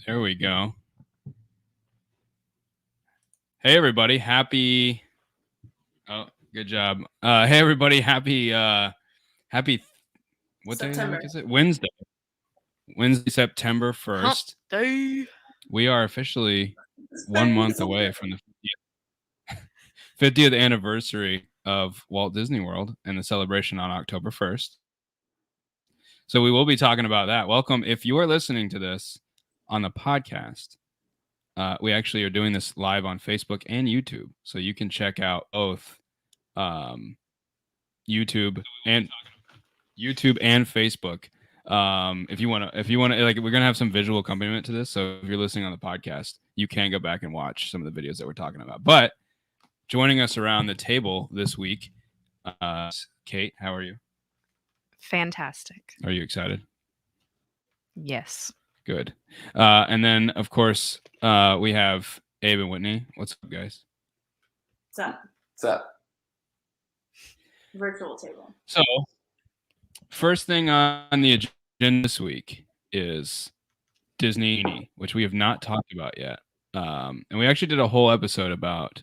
There we go. Hey, everybody. Happy. Oh, good job. Hey, everybody. Happy. What September. day is it? Wednesday, September 1st. Day. We are officially 1 month away from the 50th anniversary of Walt Disney World and the celebration on October 1st. So we will be talking about that. Welcome. If you are listening to this on the podcast, we actually are doing this live on Facebook and YouTube. So you can check out both YouTube and Facebook. If you want to, like, we're gonna have some visual accompaniment to this. So if you're listening on the podcast, you can go back and watch some of the videos that we're talking about. But joining us around the table this week, Kate, how are you? Fantastic. Are you excited? Yes. Good. And then, of course, we have Abe and Whitney. What's up, guys? What's up? What's up? Virtual table. So, first thing on the agenda this week is Disney Genie, which we have not talked about yet. And we actually did a whole episode about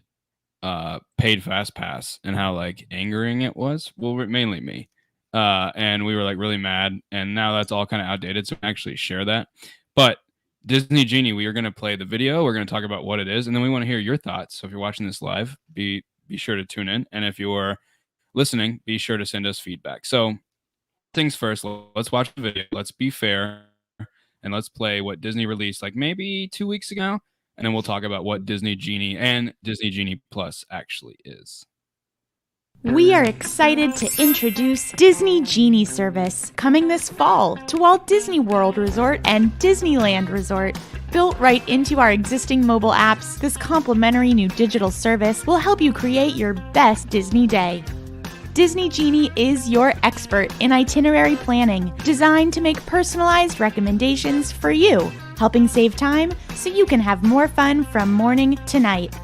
paid Fast Pass and how, like, angering it was. Well, mainly me. And we were, like, really mad. And now that's all kind of outdated, so we actually share that. But Disney Genie, we are going to play the video. We're going to talk about what it is. And then we want to hear your thoughts. So if you're watching this live, be sure to tune in. And if you're listening, be sure to send us feedback. So things first, let's watch the video. Let's be fair. And let's play what Disney released like maybe 2 weeks ago. And then we'll talk about what Disney Genie and Disney Genie Plus actually is. We are excited to introduce Disney Genie service coming this fall to Walt Disney World Resort and Disneyland Resort. Built right into our existing mobile apps, this complimentary new digital service will help you create your best Disney day. Disney Genie is your expert in itinerary planning, designed to make personalized recommendations for you. helping save time so you can have more fun from morning to night.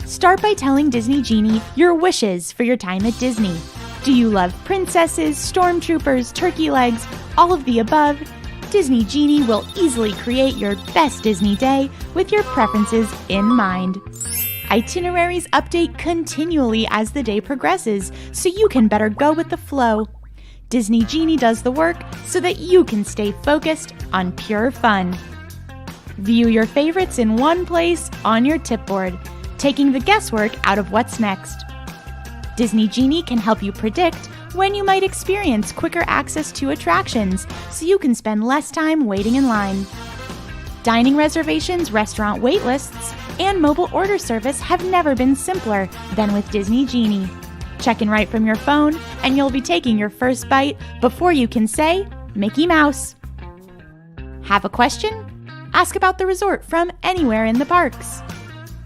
Start by telling Disney Genie your wishes for your time at Disney. Do you love princesses, stormtroopers, turkey legs, all of the above? Disney Genie will easily create your best Disney day with your preferences in mind. Itineraries update continually as the day progresses, so you can better go with the flow. Disney Genie does the work so that you can stay focused on pure fun. View your favorites in one place on your tipboard, taking the guesswork out of what's next. Disney Genie can help you predict when you might experience quicker access to attractions so you can spend less time waiting in line. Dining reservations, restaurant waitlists, and mobile order service have never been simpler than with Disney Genie. Check in right from your phone, and you'll be taking your first bite before you can say, Mickey Mouse. Have a question? Ask about the resort from anywhere in the parks.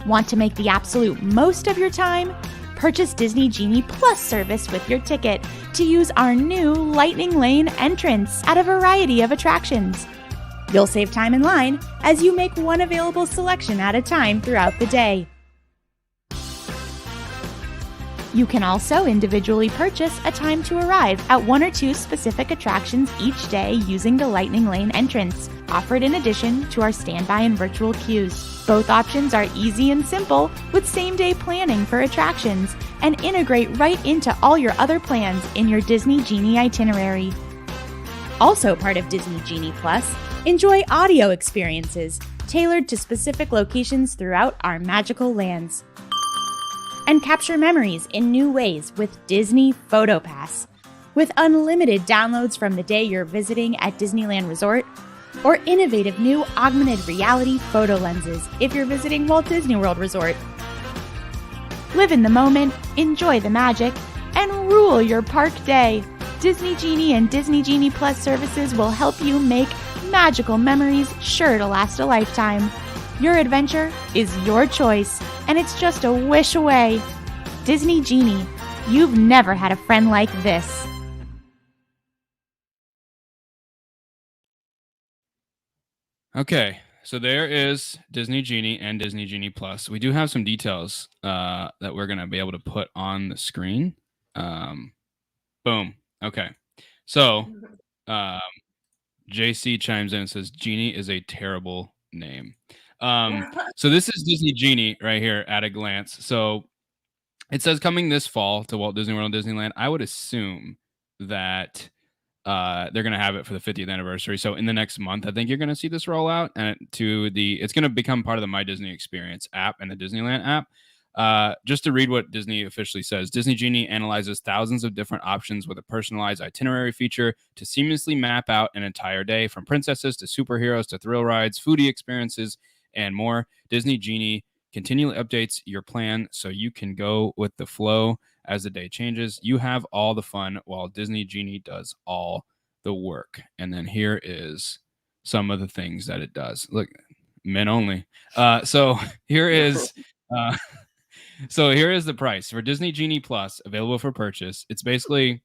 Want to make the absolute most of your time? Purchase Disney Genie Plus service with your ticket to use our new Lightning Lane entrance at a variety of attractions. You'll save time in line as you make one available selection at a time throughout the day. You can also individually purchase a time to arrive at one or two specific attractions each day using the Lightning Lane entrance, offered in addition to our standby and virtual queues. Both options are easy and simple with same-day planning for attractions and integrate right into all your other plans in your Disney Genie itinerary. Also part of Disney Genie Plus, enjoy audio experiences tailored to specific locations throughout our magical lands. And capture memories in new ways with Disney PhotoPass. With unlimited downloads from the day you're visiting at Disneyland Resort, or innovative new augmented reality photo lenses if you're visiting Walt Disney World Resort. Live in the moment, enjoy the magic, and rule your park day. Disney Genie and Disney Genie Plus services will help you make magical memories sure to last a lifetime. Your adventure is your choice, and it's just a wish away. Disney Genie, you've never had a friend like this. Okay, so there is Disney Genie and Disney Genie Plus. We do have some details that we're going to be able to put on the screen. Boom. Okay. So JC chimes in and says, Genie is a terrible name. So this is Disney Genie right here at a glance. So it says coming this fall to Walt Disney World and Disneyland. I would assume that they're going to have it for the 50th anniversary. So in the next month, I think you're going to see this roll out and it's going to become part of the My Disney Experience app and the Disneyland app. Just to read what Disney officially says, Disney Genie analyzes thousands of different options with a personalized itinerary feature to seamlessly map out an entire day, from princesses to superheroes to thrill rides, foodie experiences, and more. Disney Genie continually updates your plan so you can go with the flow as the day changes. You have all the fun while Disney Genie does all the work. And then here is some of the things that it does. Look, men only. So here is the price for Disney Genie Plus, available for purchase. It's basically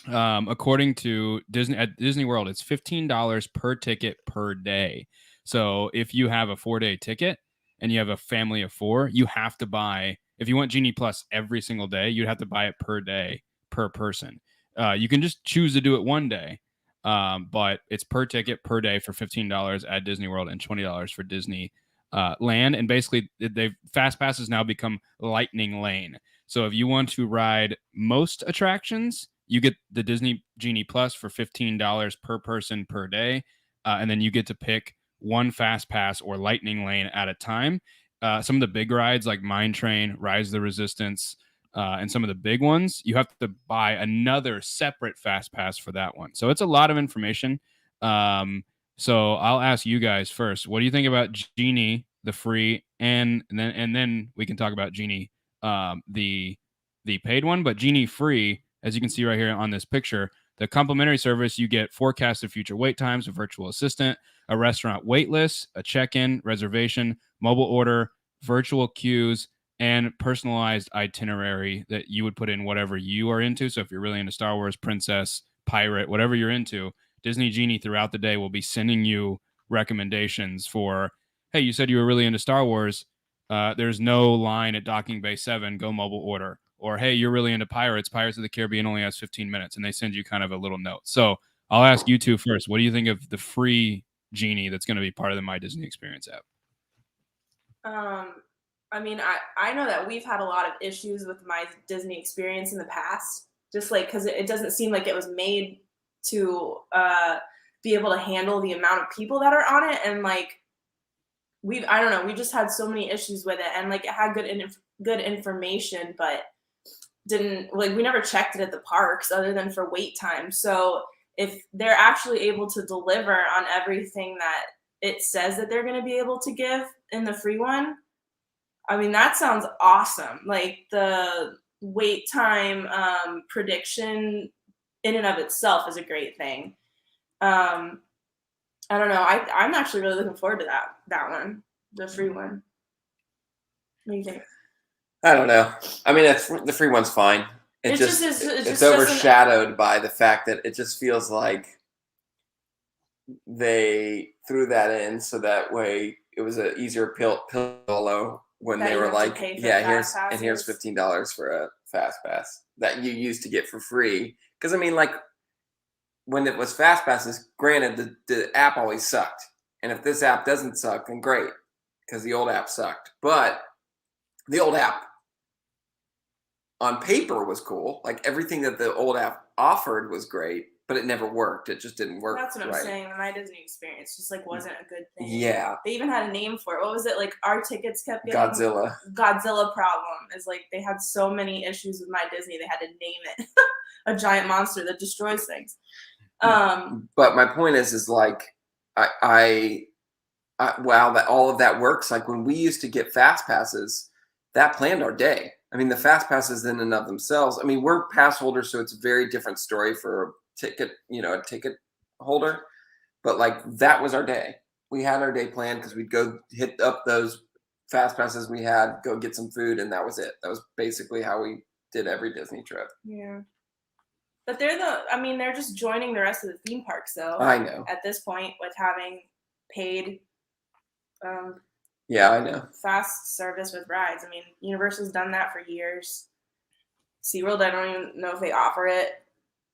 according to Disney at Disney World, it's $15 per ticket per day. So if you have a 4-day ticket and you have a family of 4, you have to buy, if you want Genie Plus every single day, you'd have to buy it per day, per person. You can just choose to do it one day, but it's per ticket per day for $15 at Disney World and $20 for Disney Land. And basically, Fast Passes now become Lightning Lane. So if you want to ride most attractions, you get the Disney Genie Plus for $15 per person per day, and then you get to pick one Fast Pass or Lightning Lane at a time. Some of the big rides like Mine Train, Rise of the Resistance, and some of the big ones, you have to buy another separate Fast Pass for that one. So it's a lot of information. So I'll ask you guys first. What do you think about Genie, the free, and then we can talk about Genie, the paid one. But Genie free, as you can see right here on this picture, the complimentary service, you get forecasted future wait times, a virtual assistant, a restaurant wait list, a check-in, reservation, mobile order, virtual queues, and personalized itinerary that you would put in whatever you are into. So if you're really into Star Wars, princess, pirate, whatever you're into, Disney Genie throughout the day will be sending you recommendations for, hey, you said you were really into Star Wars. There's no line at Docking Bay 7, go mobile order. Or, hey, you're really into Pirates. Pirates of the Caribbean only has 15 minutes, and they send you kind of a little note. So I'll ask you two first. What do you think of the free Genie that's going to be part of the My Disney Experience app? I mean, I know that we've had a lot of issues with My Disney Experience in the past, just like because it doesn't seem like it was made to be able to handle the amount of people that are on it, and like I don't know, we just had so many issues with it, and like it had good information, but didn't, like, we never checked it at the parks other than for wait time. So if they're actually able to deliver on everything that it says that they're going to be able to give in the free one, I mean, that sounds awesome. Like the wait time prediction in and of itself is a great thing. I don't know. I'm actually really looking forward to that one, the free one. What do you think? I don't know. I mean, the free one's fine. It's overshadowed by the fact that it just feels like they threw that in so that way it was an easier pillow when That they you were have to like, pay for yeah, fast here's passes. $15 for a fast pass that you used to get for free. Because I mean, like when it was fast passes, granted the app always sucked, and if this app doesn't suck, then great, because the old app sucked. But the old app on paper was cool. Like everything that the old app offered was great, but it never worked. It just didn't work. That's what I'm right. saying. The My Disney Experience just like wasn't a good thing. Yeah. They even had a name for it. What was it? Like our tickets kept getting Godzilla problem. Is like they had so many issues with My Disney, they had to name it a giant monster that destroys things. But my point is like I wow, that all of that works. Like when we used to get fast passes, that planned our day. I mean, the fast passes in and of themselves. I mean, we're pass holders, so it's a very different story for a ticket holder. But like that was our day. We had our day planned because we'd go hit up those fast passes we had, go get some food, and that was it. That was basically how we did every Disney trip. Yeah. But they're just joining the rest of the theme parks though. I know. At this point with having paid yeah, I know. fast service with rides. I mean, Universal's done that for years. SeaWorld, I don't even know if they offer it.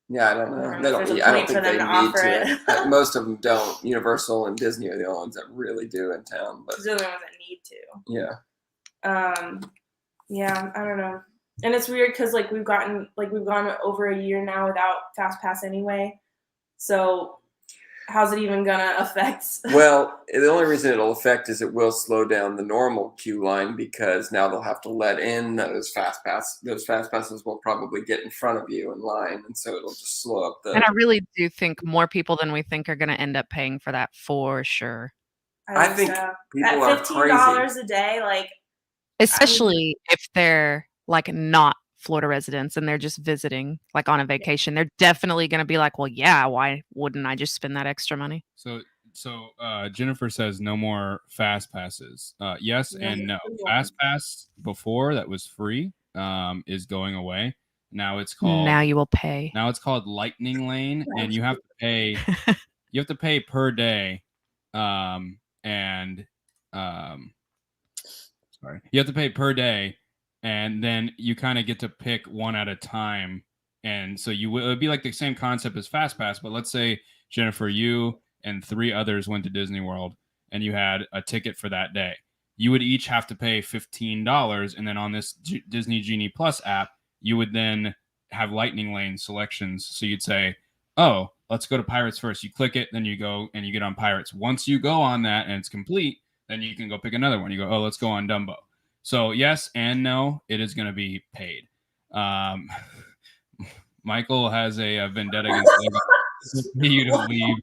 Yeah, I don't know. I They don't. I don't think they need to. Most of them don't. Universal and Disney are the only ones that really do in town. But they're the only ones that need to. Yeah. Yeah, I don't know. And it's weird because we've gone over a year now without Fast Pass anyway. So how's it even gonna affect? Well, the only reason it'll affect is it will slow down the normal queue line because now they'll have to let in those fast passes. Those fast passes will probably get in front of you in line, and so it'll just slow up the. And I really do think more people than we think are going to end up paying for that for sure. I think so. people At are $15 crazy. a day, especially if they're like not Florida residents and they're just visiting like on a vacation. They're definitely going to be like, well, yeah, why wouldn't I just spend that extra money? So Jennifer says no more fast passes. Yes and no. Fast pass before that was free is going away. Now it's called. Now you will pay. Now it's called Lightning Lane, and you have to pay. You have to pay per day, sorry, you have to pay per day, and then you kind of get to pick one at a time. And so it would be like the same concept as Fast Pass, but let's say Jennifer, you and 3 others went to Disney World, and you had a ticket for that day. You would each have to pay $15, and then on this Disney Genie Plus app, you would then have Lightning Lane selections. So you'd say, oh, let's go to Pirates first. You click it, then you go and you get on Pirates. Once you go on that and it's complete, then you can go pick another one. You go, oh, let's go on Dumbo. So yes and no, it is going to be paid. Michael has a vendetta against you to leave.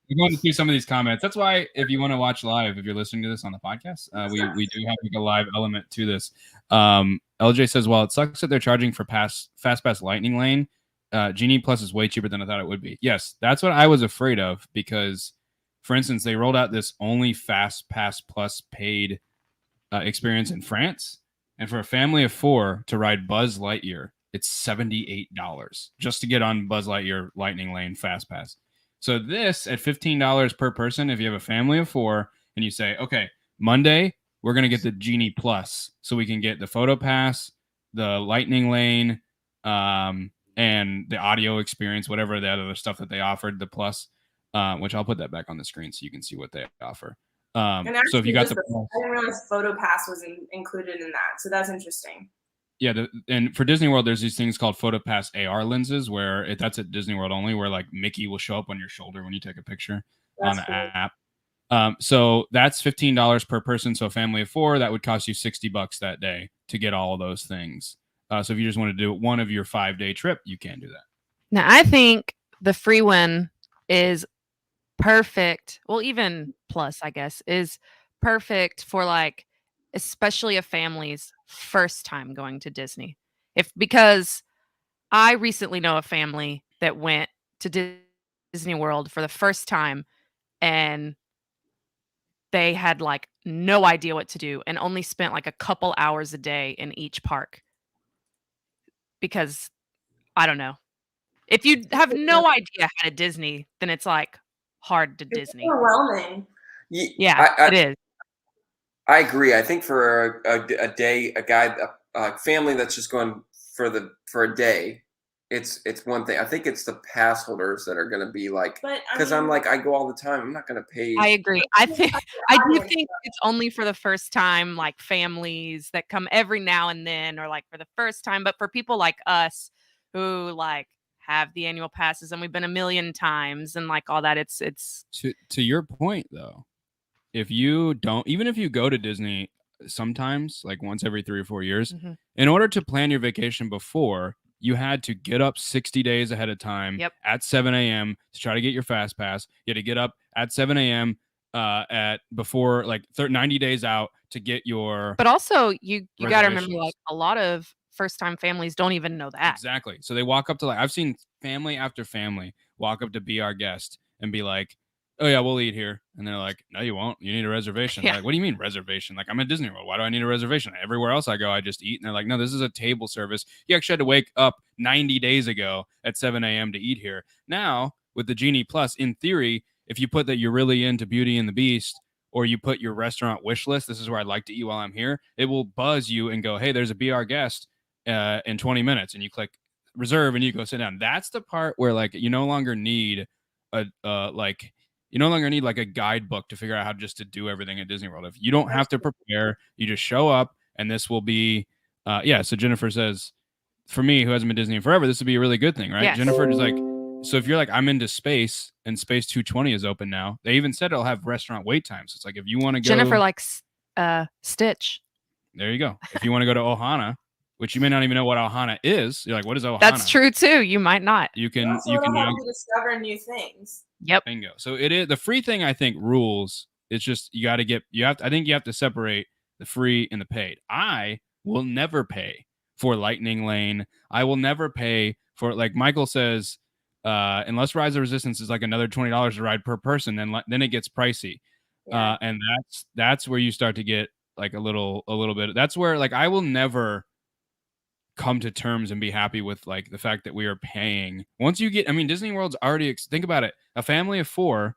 We're going through some of these comments. That's why if you want to watch live, if you're listening to this on the podcast, we do have like a live element to this. LJ says, well, it sucks that they're charging for Fast Pass Lightning Lane. Genie Plus is way cheaper than I thought it would be. Yes, that's what I was afraid of because, for instance, they rolled out this only Fast Pass Plus paid experience in France. And for a family of 4 to ride Buzz Lightyear, it's $78 just to get on Buzz Lightyear Lightning Lane Fast Pass. So this at $15 per person, if you have a family of 4 and you say, okay, Monday, we're going to get the Genie Plus so we can get the photo pass, the lightning lane, and the audio experience, whatever the other stuff that they offered, the plus, which I'll put that back on the screen so you can see what they offer. And actually, so if you got the I didn't realize Photo Pass was included in that. So that's interesting. Yeah, and for Disney World, there's these things called PhotoPass AR lenses where that's at Disney World only, where like Mickey will show up on your shoulder when you take a picture on the app. So that's $15 per person. So a family of 4, that would cost you $60 that day to get all of those things. So if you just want to do one of your 5-day trip, you can do that. Now, I think the free one is perfect. Well, even plus, I guess, is perfect for like, especially a family's first time going to Disney. Because I recently know a family that went to Disney World for the first time and they had like no idea what to do and only spent like a couple hours a day in each park. Because I don't know. If you have no idea how to Disney, then it's like hard to Disney. Overwhelming. Yeah, it is. I agree. I think for a day, a family that's just going for a day, it's one thing. I think it's the pass holders that are going to be like, because I'm like, I go all the time. I'm not going to pay. I agree. I do think it's only for the first time, like families that come every now and then, or like for the first time. But for people like us who like have the annual passes and we've been a million times and like all that, it's to your point though. If you don't, even if you go to Disney sometimes, like once every 3 or 4 years, in order to plan your vacation before, you had to get up 60 days ahead of time at 7 a.m. to try to get your fast pass. You had to get up at 7 a.m. at before like 90 days out to get your. But also, you got to remember, like a lot of first-time families don't even know that. Exactly. So they walk up to like, I've seen family after family walk up to be our guest and be like, oh yeah, we'll eat here. And they're like, no, you won't. You need a reservation. Like, what do you mean reservation? Like, I'm at Disney World. Why do I need a reservation? Everywhere else I go, I just eat. And they're like, no, this is a table service. You actually had to wake up 90 days ago at 7 a.m. to eat here. Now, with the Genie Plus, in theory, if you put that you're really into Beauty and the Beast, or you put your restaurant wish list, this is where I'd like to eat while I'm here, it will buzz you and go, hey, there's a Be Our Guest in 20 minutes. And you click reserve and you go sit down. That's the part where like you no longer need you no longer need like a guidebook to figure out how just to do everything at Disney World. If you don't have to prepare, you just show up and this will be, So Jennifer says, for me, who hasn't been Disney in forever, this would be a really good thing, right? Yes. Jennifer is like, so if you're like, I'm into space and Space 220 is open now, they even said it'll have restaurant wait times. So it's like, if you want to go. Jennifer likes Stitch. There you go. If you want to go to Ohana, which you may not even know what Ohana is. You're like, what is Ohana? That's true too. You might not. You can help you discover new things. Yep. Bingo. So it is the free thing. I think rules. It's just I think you have to separate the free and the paid. I will never pay for Lightning Lane. I will never pay for, like Michael says, unless Rise of Resistance is like another $20 to ride per person. Then it gets pricey. Yeah. And that's where you start to get like a little bit. That's where like I will never come to terms and be happy with like the fact that we are paying. Once you get, I mean, Disney World's already, think about it, a family of 4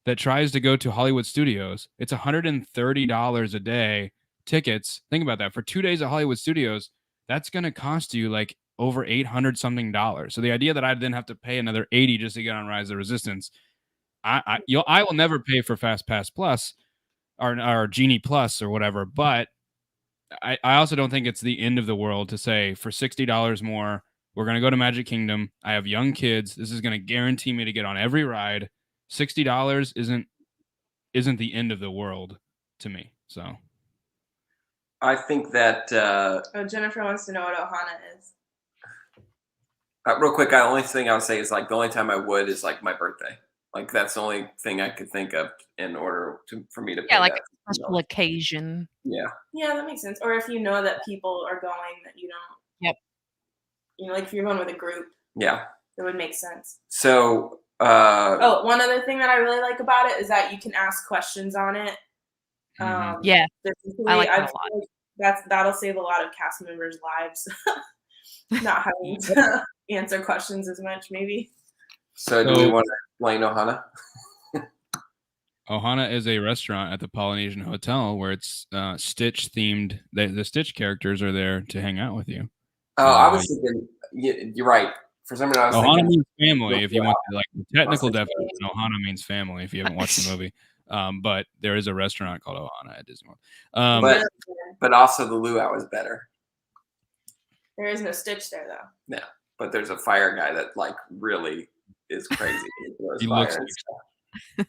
that tries to go to Hollywood Studios, it's $130 a day tickets. Think about that for 2 days at Hollywood Studios. That's going to cost you like over $800 something. So the idea that I then have to pay another $80 just to get on Rise of the Resistance, I will never pay for Fast Pass Plus or Genie Plus or whatever, but I also don't think it's the end of the world to say for $60 more, we're going to go to Magic Kingdom. I have young kids. This is going to guarantee me to get on every ride. $60 isn't the end of the world to me. So I think that Jennifer wants to know what Ohana is. Real quick, the only thing I would say is like the only time I would is like my birthday. Like that's the only thing I could think of in order for me to pay. Yeah, like a special occasion. Yeah. Yeah, that makes sense. Or if you know that people are going that you don't. Yep. You know, like if you're going with a group. Yeah. It would make sense. So. One other thing that I really like about it is that you can ask questions on it. Yeah. I like that a lot. That'll save a lot of cast members' lives. Not having to answer questions as much, maybe. So do we want to explain Ohana? Ohana is a restaurant at the Polynesian Hotel where it's Stitch themed. The Stitch characters are there to hang out with you. Oh, I was thinking. You're right. For some reason, I was Ohana thinking. means family. If you want like the technical definition, Ohana means family. If you haven't watched the movie, but there is a restaurant called Ohana at Disney World. But also the luau is better. There is no Stitch there though. No, but there's a fire guy that like really is crazy. He looks like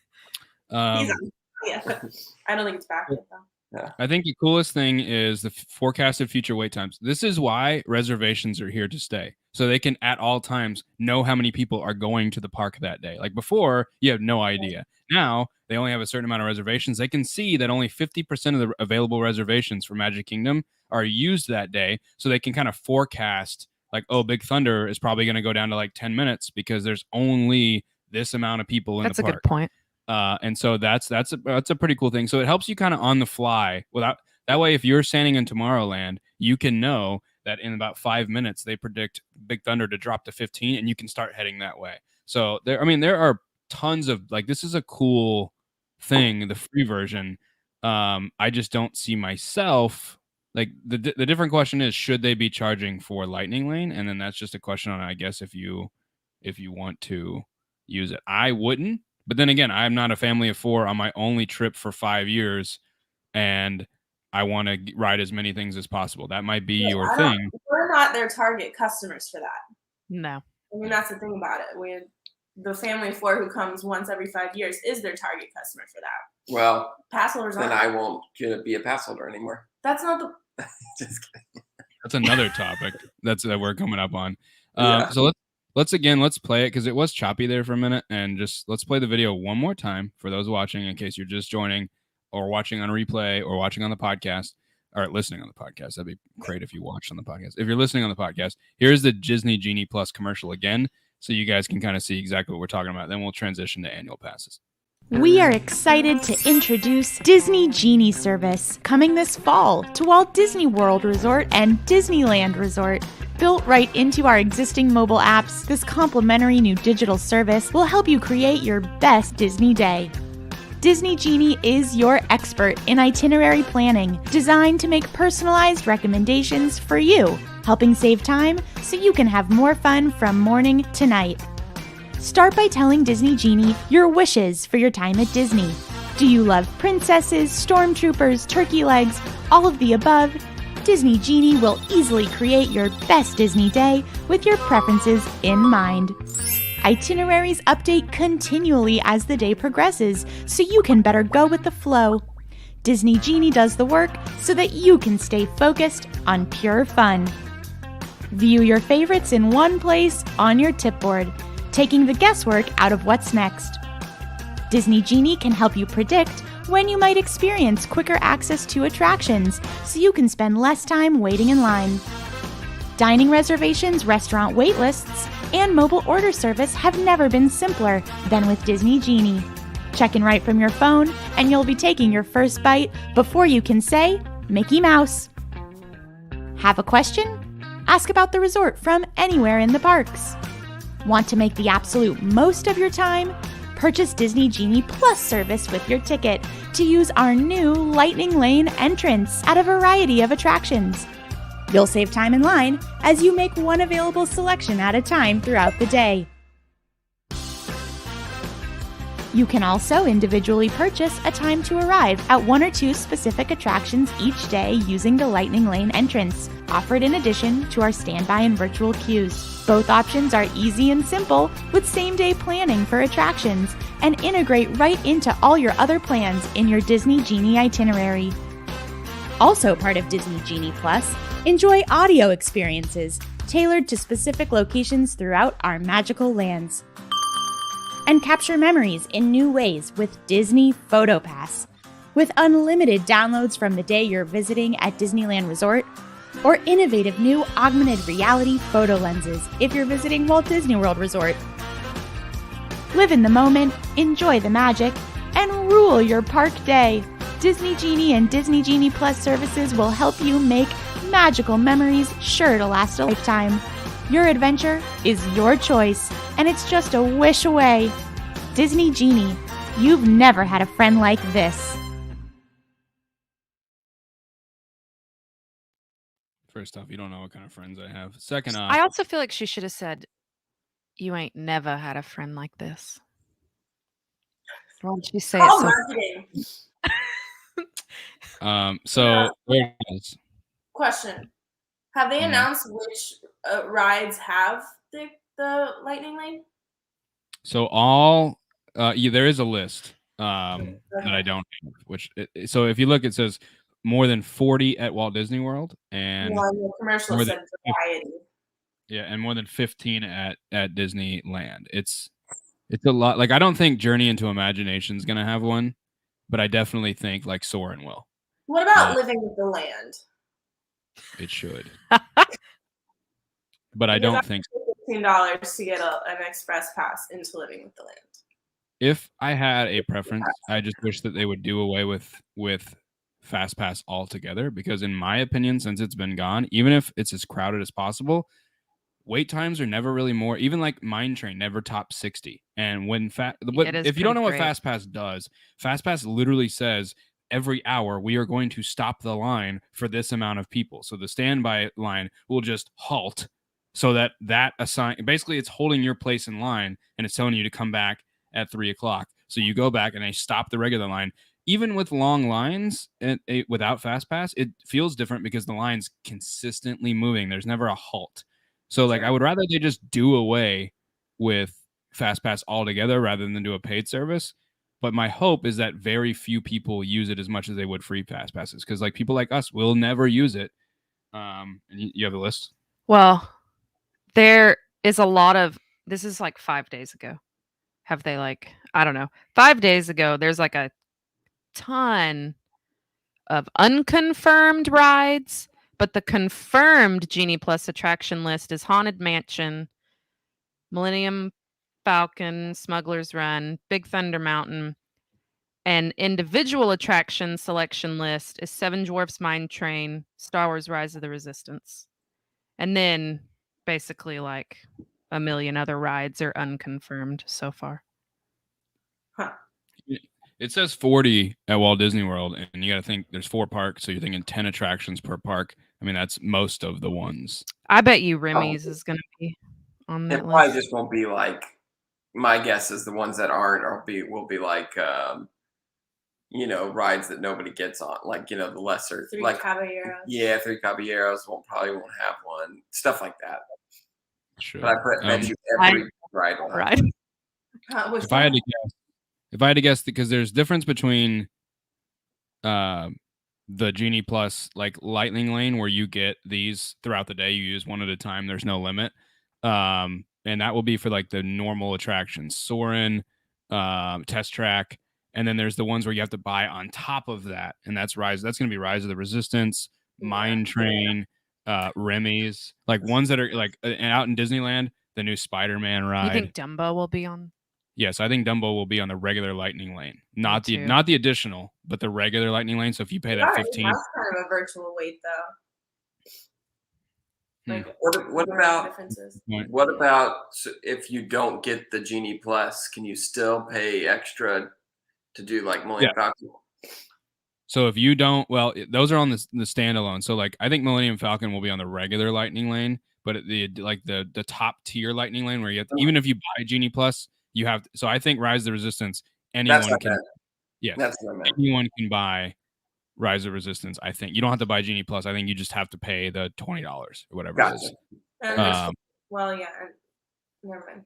yeah. I don't think it's back yet though. Yeah. I think the coolest thing is the forecasted future wait times. This is why reservations are here to stay. So they can at all times know how many people are going to the park that day. Like before, you have no idea. Now they only have a certain amount of reservations. They can see that only 50% of the available reservations for Magic Kingdom are used that day. So they can kind of forecast like, oh, Big Thunder is probably going to go down to like 10 minutes because there's only this amount of people in the park. That's a good point. And so that's a pretty cool thing. So it helps you kind of on the fly without that way. If you're standing in Tomorrowland, you can know that in about 5 minutes they predict Big Thunder to drop to 15, and you can start heading that way. So there are tons of like this is a cool thing, the free version. I just don't see myself like the different question is should they be charging for Lightning Lane, and then that's just a question on I guess if you want to use it. I wouldn't. But then again, I'm not a family of 4 on my only trip for 5 years, and I want to ride as many things as possible. That might be your thing. We're not their target customers for that. No. I mean, that's the thing about it. The family of 4 who comes once every 5 years is their target customer for that. Well, pass holders then I won't be a pass holder anymore. That's not the. Just kidding. That's another topic that we're coming up on. Yeah. So let's play it because it was choppy there for a minute, and just let's play the video one more time for those watching in case you're just joining or watching on replay or watching on the podcast or listening on the podcast. That'd be great if you watched on the podcast. If you're listening on the podcast, here's the Disney Genie Plus commercial again so you guys can kind of see exactly what we're talking about. Then we'll transition to annual passes. We are excited to introduce Disney Genie service coming this fall to Walt Disney World Resort and Disneyland Resort. Built right into our existing mobile apps, this complimentary new digital service will help you create your best Disney day. Disney Genie is your expert in itinerary planning, designed to make personalized recommendations for you, helping save time so you can have more fun from morning to night. Start by telling Disney Genie your wishes for your time at Disney. Do you love princesses, stormtroopers, turkey legs, all of the above? Disney Genie will easily create your best Disney day with your preferences in mind. Itineraries update continually as the day progresses, so you can better go with the flow. Disney Genie does the work so that you can stay focused on pure fun. View your favorites in one place on your tipboard, taking the guesswork out of what's next. Disney Genie can help you predict when you might experience quicker access to attractions so you can spend less time waiting in line. Dining reservations, restaurant wait lists, and mobile order service have never been simpler than with Disney Genie. Check in right from your phone, and you'll be taking your first bite before you can say, Mickey Mouse. Have a question? Ask about the resort from anywhere in the parks. Want to make the absolute most of your time? Purchase Disney Genie Plus service with your ticket to use our new Lightning Lane entrance at a variety of attractions. You'll save time in line as you make one available selection at a time throughout the day. You can also individually purchase a time to arrive at 1 or 2 specific attractions each day using the Lightning Lane entrance, offered in addition to our standby and virtual queues. Both options are easy and simple with same-day planning for attractions and integrate right into all your other plans in your Disney Genie itinerary. Also part of Disney Genie Plus, enjoy audio experiences tailored to specific locations throughout our magical lands. And capture memories in new ways with Disney PhotoPass. With unlimited downloads from the day you're visiting at Disneyland Resort, or innovative new augmented reality photo lenses if you're visiting Walt Disney World Resort. Live in the moment, enjoy the magic, and rule your park day. Disney Genie and Disney Genie Plus services will help you make magical memories sure to last a lifetime. Your adventure is your choice, and it's just a wish away. Disney Genie. You've never had a friend like this. First off, you don't know what kind of friends I have. Second off, I also feel like she should have said, "You ain't never had a friend like this." Why did she say it Call so? marketing. so there it is. Question: have they Mhm. announced which rides have the lightning lane? So all there is a list that I don't have, which so if you look, it says more than 40 at Walt Disney World and Well, the commercial more said than variety. and more than 15 at Disneyland. It's a lot. Like I don't think Journey into Imagination is gonna have one, but I definitely think like Soarin' will. What about Living with the Land? It should, but I don't think $15 to get an express pass into Living with the Land. if I had a preference, I just wish that they would do away with Fast Pass altogether, because in my opinion, since it's been gone, even if it's as crowded as possible, wait times are never really more. Even like Mine Train never tops 60. And when if you don't know what Fast Pass does, Fast Pass literally says every hour we are going to stop the line for this amount of people. So the standby line will just halt, so that basically it's holding your place in line, and it's telling you to come back at 3:00. So you go back and they stop the regular line. Even with long lines without Fast Pass, it feels different because the line's consistently moving. There's never a halt. So like I would rather they just do away with Fast Pass altogether rather than do a paid service. But my hope is that very few people use it as much as they would free Fast Passes, because like people like us will never use it. And you have the list? Well, there is a lot of, this is like 5 days ago. Have they I don't know. 5 days ago, there's like a ton of unconfirmed rides, but the confirmed Genie Plus attraction list is Haunted Mansion, Millennium Falcon, Smuggler's Run, Big Thunder Mountain. An individual attraction selection list is Seven Dwarfs Mine Train, Star Wars Rise of the Resistance. And then basically like a million other rides are unconfirmed so far. Huh. It says 40 at Walt Disney World, and you got to think there's 4 parks, so you're thinking 10 attractions per park. I mean, that's most of the ones. I bet you Remy's is going to be on that It probably list. just won't be like, my guess is the ones that aren't will be like rides that nobody gets on, like the lesser Three like Caballeros. Yeah, Three Caballeros probably won't have one, stuff like that. Sure. But I bet you every ride will have one. If I had to guess, because there's difference between the Genie Plus like Lightning Lane, where you get these throughout the day, you use one at a time, there's no limit, and that will be for like the normal attractions, Soarin', Test Track, and then there's the ones where you have to buy on top of that, and that's going to be Rise of the Resistance, Mine Train, Remy's, like ones that are like out in Disneyland, the new Spider-Man ride. You think Dumbo will be on? Yes, I think Dumbo will be on the regular Lightning Lane, not the additional, but the regular Lightning Lane. So if you pay that 15, that's kind of a virtual wait though. Like, what about if you don't get the Genie Plus, can you still pay extra to do like Millennium Falcon? So if you don't, well, those are on the standalone. So like I think Millennium Falcon will be on the regular Lightning Lane, but the top tier Lightning Lane, where you have to, even if you buy Genie Plus, you have. So I think Rise of the Resistance, anyone can. Yeah, that's what I meant. Anyone can buy Rise of Resistance. I think you don't have to buy Genie Plus. I think you just have to pay the $20 or whatever it is. Well, yeah, never mind.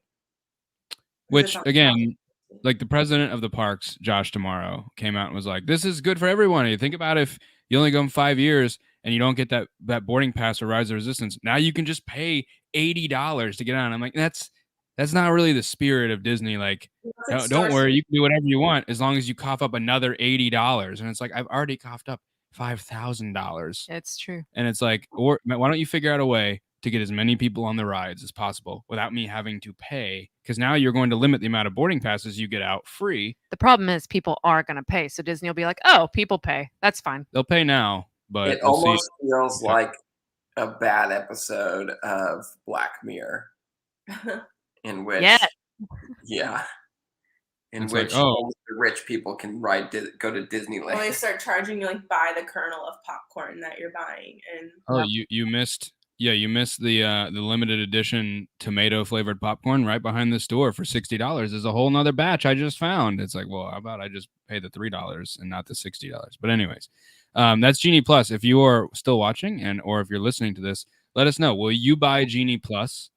Which again, like the president of the parks, Josh Tomorrow, came out and was like, "This is good for everyone. You think about if you only go in 5 years and you don't get that boarding pass for Rise of Resistance, now you can just pay $80 to get on." I'm like, that's not really the spirit of Disney. Like, no, don't worry, you can do whatever you want as long as you cough up another $80. And it's like, I've already coughed up $5,000. It's true. And it's like, or why don't you figure out a way to get as many people on the rides as possible without me having to pay? Because now you're going to limit the amount of boarding passes you get out free. The problem is people are going to pay. So Disney will be like, oh, people pay. That's fine. They'll pay now, but it almost feels like a bad episode of Black Mirror in which, Yes. yeah, in It's which like, oh, only the rich people can go to Well, they Disneyland. start charging you like by the kernel of popcorn that you're buying, and oh, Yep. you missed the limited edition tomato flavored popcorn right behind the store for $60. There's a whole nother batch I just found. It's like, well, how about I just pay the $3 and not the $60? But anyways, that's Genie Plus. If you are still watching or if you're listening to this, let us know. Will you buy Genie Plus?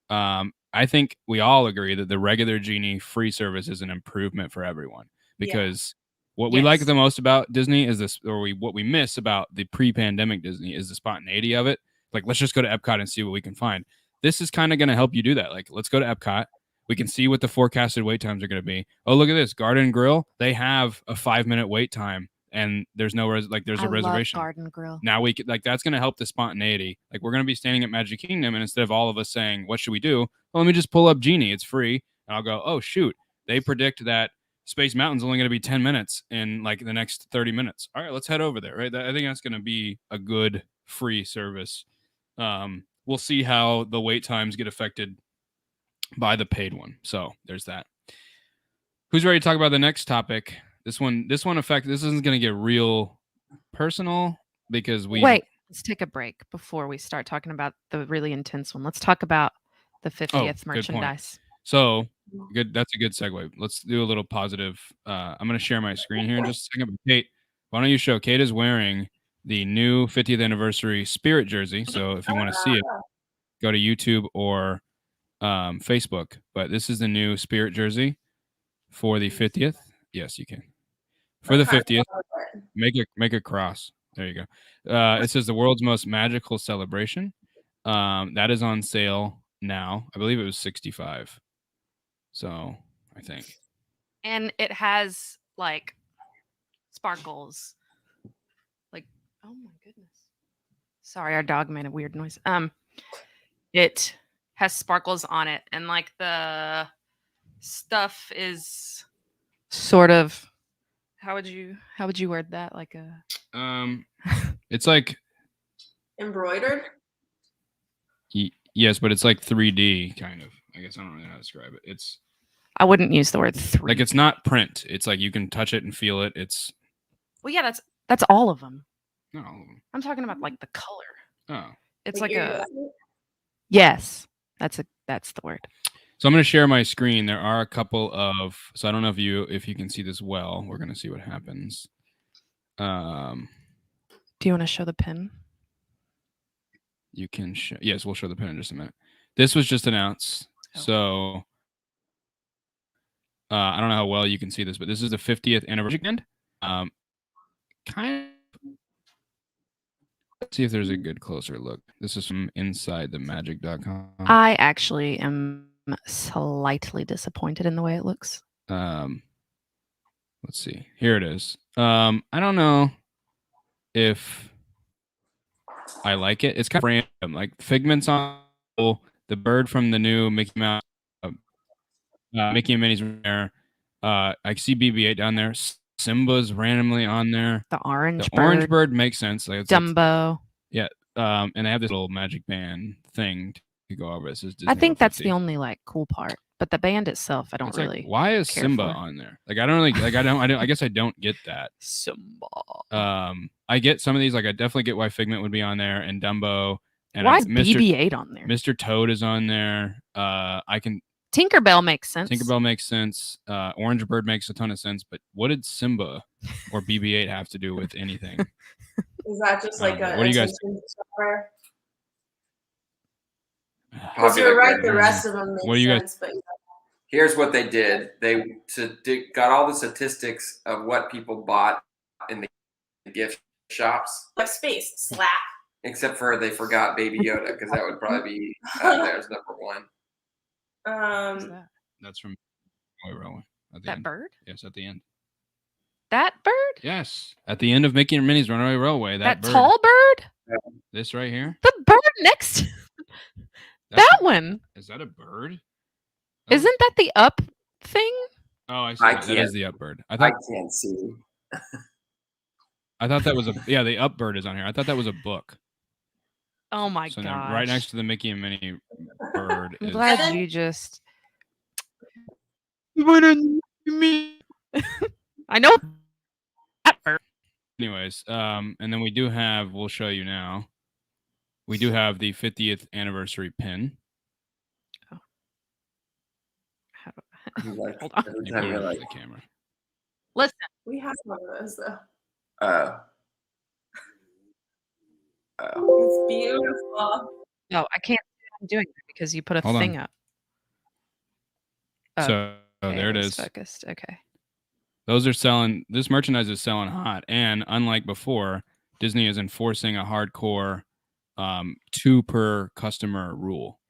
I think we all agree that the regular Genie free service is an improvement for everyone because what we like Yes. the most about Disney is this, or what we miss about the pre-pandemic Disney is the spontaneity of it. Like, let's just go to Epcot and see what we can find. This is kind of going to help you do that. Like, let's go to Epcot. We can see what the forecasted wait times are going to be. Oh, look at this Garden Grill. They have a 5-minute wait time, and there's there's I a reservation. love Garden Grill. Now we could, like, that's going to help the spontaneity. Like, we're going to be standing at Magic Kingdom, and instead of all of us saying, what should we do? Well, let me just pull up Genie. It's free. And I'll go, oh, shoot. They predict that Space Mountain's only going to be 10 minutes in like the next 30 minutes. All right, let's head over there, right? I think that's going to be a good free service. We'll see how the wait times get affected by the paid one. So there's that. Who's ready to talk about the next topic? This isn't going to get real personal because Wait, let's take a break before we start talking about the really intense one. Let's talk about the 50th merchandise. So good. That's a good segue. Let's do a little positive. I'm going to share my screen here in just a second. But Kate, why don't you show? Kate is wearing the new 50th anniversary Spirit jersey. So if you want to see it, go to YouTube or Facebook. But this is the new Spirit jersey for the 50th. Yes, you can. For the 50th, make a cross. There you go. It says the world's most magical celebration. That is on sale now. I believe it was $65. So I think. And it has like sparkles. Like, oh my goodness. Sorry, our dog made a weird noise. It has sparkles on it, and like the stuff is sort of how would you word that? Like a It's like embroidered. Yes, but it's like 3D kind of. I guess I don't know how to describe it. It's I wouldn't use the word 3D. like it's not print. It's like you can touch it and feel it. It's well, yeah, that's all of them. not all of them. I'm talking about like the color. Oh, It's like a iridescent? yes. That's the word. so I'm going to share my screen. There are a couple of. So I don't know if you can see this well. We're going to see what happens. Do you want to show the pin? You can show. Yes, we'll show the pin in just a minute. This was just announced. Oh. So I don't know how well you can see this, but this is the 50th anniversary weekend. Kind of. Let's see if there's a good closer look. This is from inside the magic.com. I actually am slightly disappointed in the way it looks. Let's see. Here it is. I don't know if I like it. It's kind of random. Like Figment's on the bird from the new Mickey Mouse, Mickey and Minnie's there. I see BB-8 down there. Simba's randomly on there. The orange bird makes sense. Like Dumbo. And they have this little magic band thing to go over. This is I think that's 50. the only like cool part. But the band itself, I don't It's really. like, why is care Simba for. on there? Like I don't really like. I don't. I guess I don't get that. Simba. I get some of these. Like I definitely get why Figment would be on there and Dumbo. And Why is BB-8 on there? Mr. Toad is on there. I can. Tinkerbell makes sense. Tinkerbell makes sense. Orange Bird makes a ton of sense. But what did Simba or BB-8 have to do with anything? Is that just like a? What do you guys? Because you're right, the rest of them make What do you guys? sense, but Here's what they did. They got all the statistics of what people bought in the gift shops. like space slap. Except for they forgot Baby Yoda, because that would probably be there as number one. What's that? That's from Railway. That bird? Yes, at the end. That bird? Yes, at the end of Mickey and Minnie's Runaway Railway. That bird. tall bird? This right here. The bird next. That one. Is that a bird? Isn't that the up thing? Oh, I see. That is the up bird. I can't see. thought that was the up bird is on here. I thought that was a book. Oh my So gosh. now, right next to the Mickey and Minnie bird I'm is. glad then- you just. Me. I know that bird. Anyways, and then we do have. We'll show you now. We do have the 50th anniversary pin. Like, Hold on. every You time put it you're up like, to the camera. Listen. We have one of those though. It's beautiful. No, I can't. I'm doing it because you put a Hold on. thing up. So there it it's is. Focused. Okay. Those are selling. This merchandise is selling hot, and unlike before, Disney is enforcing a hardcore 2 per customer rule.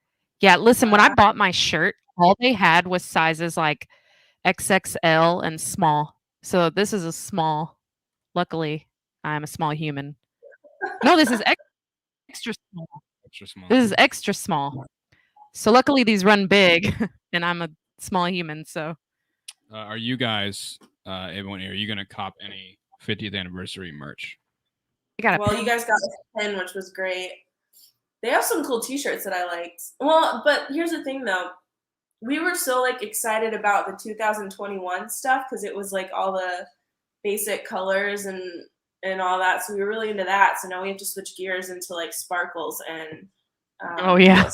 Yeah. Listen, when I bought my shirt, all they had was sizes like XXL and small. So this is a small. Luckily, I'm a small human. No, this is extra small. Extra small. This is extra small. So luckily these run big, and I'm a small human. So Are you guys, everyone here, are you going to cop any 50th anniversary merch? I got Well, you guys got a pen, which was great. They have some cool T-shirts that I liked. Well, but here's the thing, though. We were so like excited about the 2021 stuff because it was like all the basic colors and all that. So we were really into that. So now we have to switch gears into like sparkles and. Oh yeah.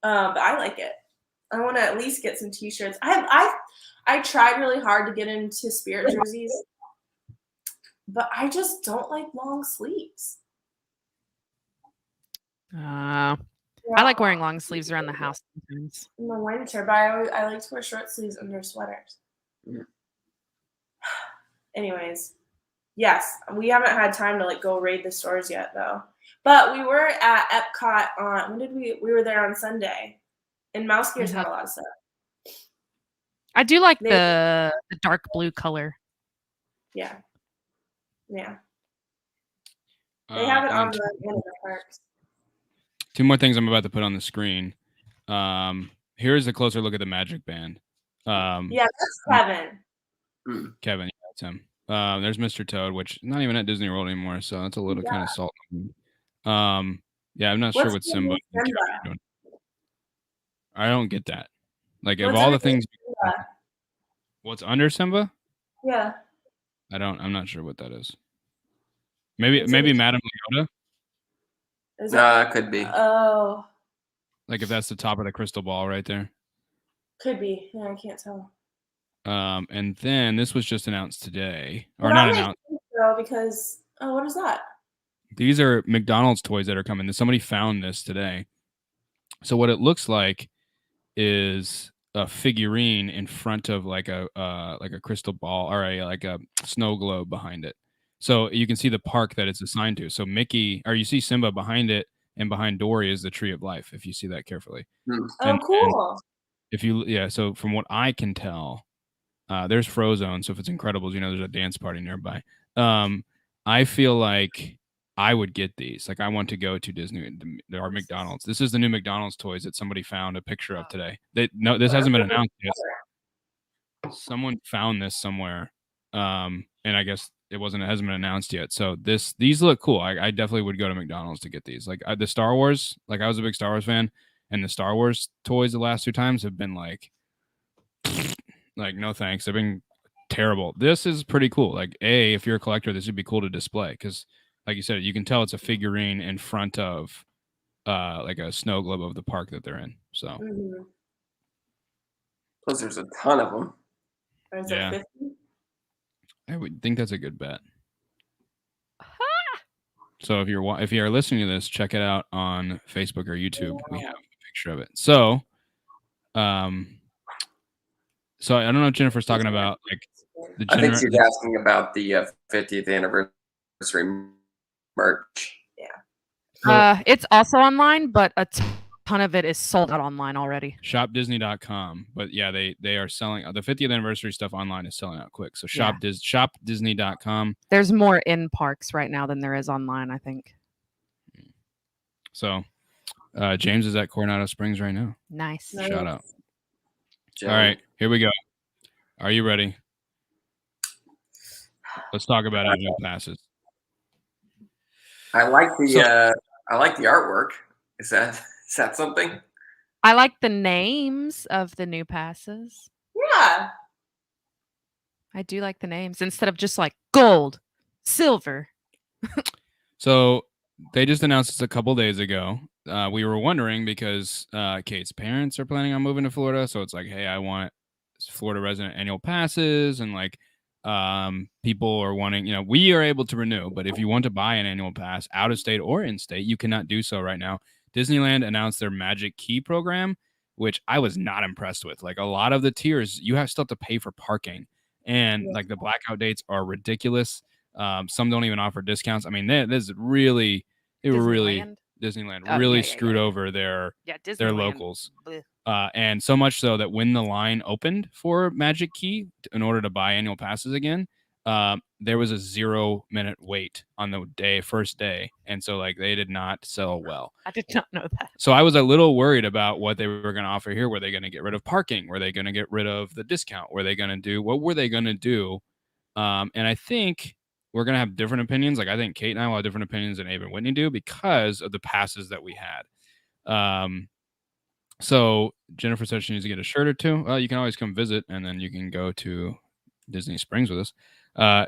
But I like it. I want to at least get some T-shirts. I tried really hard to get into Spirit jerseys, but I just don't like long sleeves. I like wearing long sleeves around the house sometimes. in the winter, but I like to wear short sleeves under sweaters. Yeah. Anyways, yes, we haven't had time to like go raid the stores yet though. But we were at Epcot on when did we were there on Sunday, and Mouse Gears had a lot of stuff. I do like They- the dark blue color. Yeah, yeah. They have it and on then one of the parks. 2 more things I'm about to put on the screen. Here's a closer look at the Magic Band. Yeah, that's Kevin. Kevin, yeah, that's him. There's Mr. Toad, which not even at Disney World anymore, so that's a little kind of salt. Yeah, I'm not sure what What's Simba. the and Simba? Kevin are doing. I don't get that. Like of What's all the underneath things, Simba? what's under Simba? Yeah. I'm not sure what that is. Maybe What's maybe underneath- Madame Leota. Is that- Could be. Oh, Like if that's the top of the crystal ball right there. could be. Yeah, I can't tell. And then this was just announced today, or Well, not that makes announced. sense, though, because what is that? These are McDonald's toys that are coming. Somebody found this today. So what it looks like is a figurine in front of like a crystal ball or like a snow globe behind it. So you can see the park that it's assigned to. So Mickey, or you see Simba behind it, and behind Dory is the Tree of Life. If you see that carefully. Oh, And- cool. If you so from what I can tell, there's Frozone. So if it's Incredibles, there's a dance party nearby. I feel like I would get these. Like I want to go to Disney or McDonald's. This is the new McDonald's toys that somebody found a picture of today. This hasn't been announced yet. Someone found this somewhere, and I guess it hasn't been announced yet. So these look cool. I definitely would go to McDonald's to get these. Like the Star Wars. Like I was a big Star Wars fan, and the Star Wars toys the last 2 times have been like no thanks. They've been terrible. This is pretty cool. Like if you're a collector, this would be cool to display because, like you said, you can tell it's a figurine in front of like a snow globe of the park that they're in. So Mhm. Plus, there's a ton of them. Or is Yeah. it 50? I would think that's a good bet. So if you're listening to this, check it out on Facebook or YouTube. We have a picture of it. So, so I don't know if Jennifer's talking about like the I think she's asking about the 50th anniversary merch. It's also online, but a ton of it is sold out online already. shopdisney.com. But yeah, they are selling the 50th anniversary stuff online is selling out quick. So Yeah. shopdisney.com. There's more in parks right now than there is online, I think. So James is at Coronado Springs right now. Nice. Nice. Shout out. Joe. All right, here we go. Are you ready? Let's talk about annual passes. I like the artwork. Is that something? I like the names of the new passes. Yeah. I do like the names instead of just like gold, silver. So they just announced this a couple days ago. We were wondering because Kate's parents are planning on moving to Florida, so it's like, hey, I want Florida resident annual passes, and like people are wanting, we are able to renew, but if you want to buy an annual pass out of state or in state, you cannot do so right now. Disneyland announced their Magic Key program, which I was not impressed with. Like a lot of the tiers, you still have to pay for parking, and like the blackout dates are ridiculous. Some don't even offer discounts. I mean, they were really Disneyland Oh, really yeah, screwed over their Disneyland. locals. And so much so that when the line opened for Magic Key in order to buy annual passes again, there was a 0-minute wait on the first day. And so like they did not sell well. I did not know that. So I was a little worried about what they were going to offer here. Were they going to get rid of parking? Were they going to get rid of the discount? What were they going to do? And I think we're going to have different opinions. Like I think Kate and I will have different opinions than Abe and Whitney do because of the passes that we had. So Jennifer said she needs to get a shirt or two. Well, you can always come visit and then you can go to Disney Springs with us.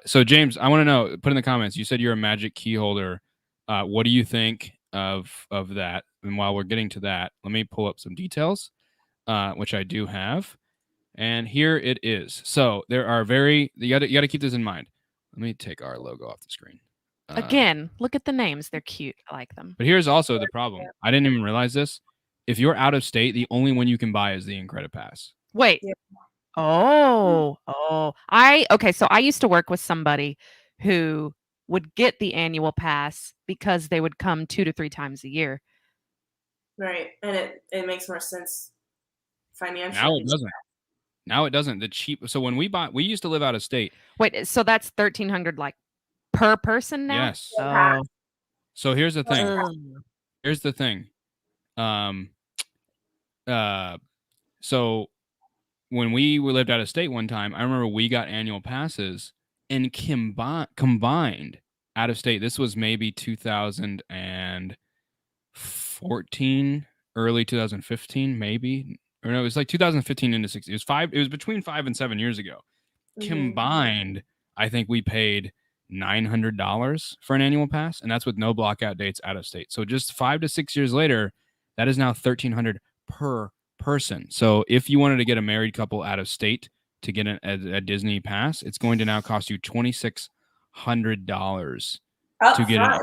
So James, I want to know, put in the comments, you said you're a Magic Key holder. What do you think of that? And while we're getting to that, let me pull up some details, which I do have. And here it is. So there are you got to keep this in mind. Let me take our logo off the screen. Again, look at the names. They're cute. I like them. But here's also the problem. I didn't even realize this. If you're out of state, the only one you can buy is the Incredipass. Wait. Yeah. Oh. Okay. So I used to work with somebody who would get the annual pass because they would come 2 to 3 times a year. Right. And it makes more sense financially. Now it doesn't. So when we used to live out of state. Wait, so that's $1,300 like per person now? Yes. Oh. So here's the thing. So when we lived out of state one time, I remember we got annual passes and combined out of state. This was maybe 2014, early 2015, maybe. Or no, it was like 2015 into 16. It was between 5 and 7 years ago. Mm-hmm. Combined, I think we paid $900 for an annual pass, and that's with no blockout dates out of state. So just 5 to 6 years later, that is now $1,300 per person. So if you wanted to get a married couple out of state to get a Disney pass, it's going to now cost you $2,600 to get it.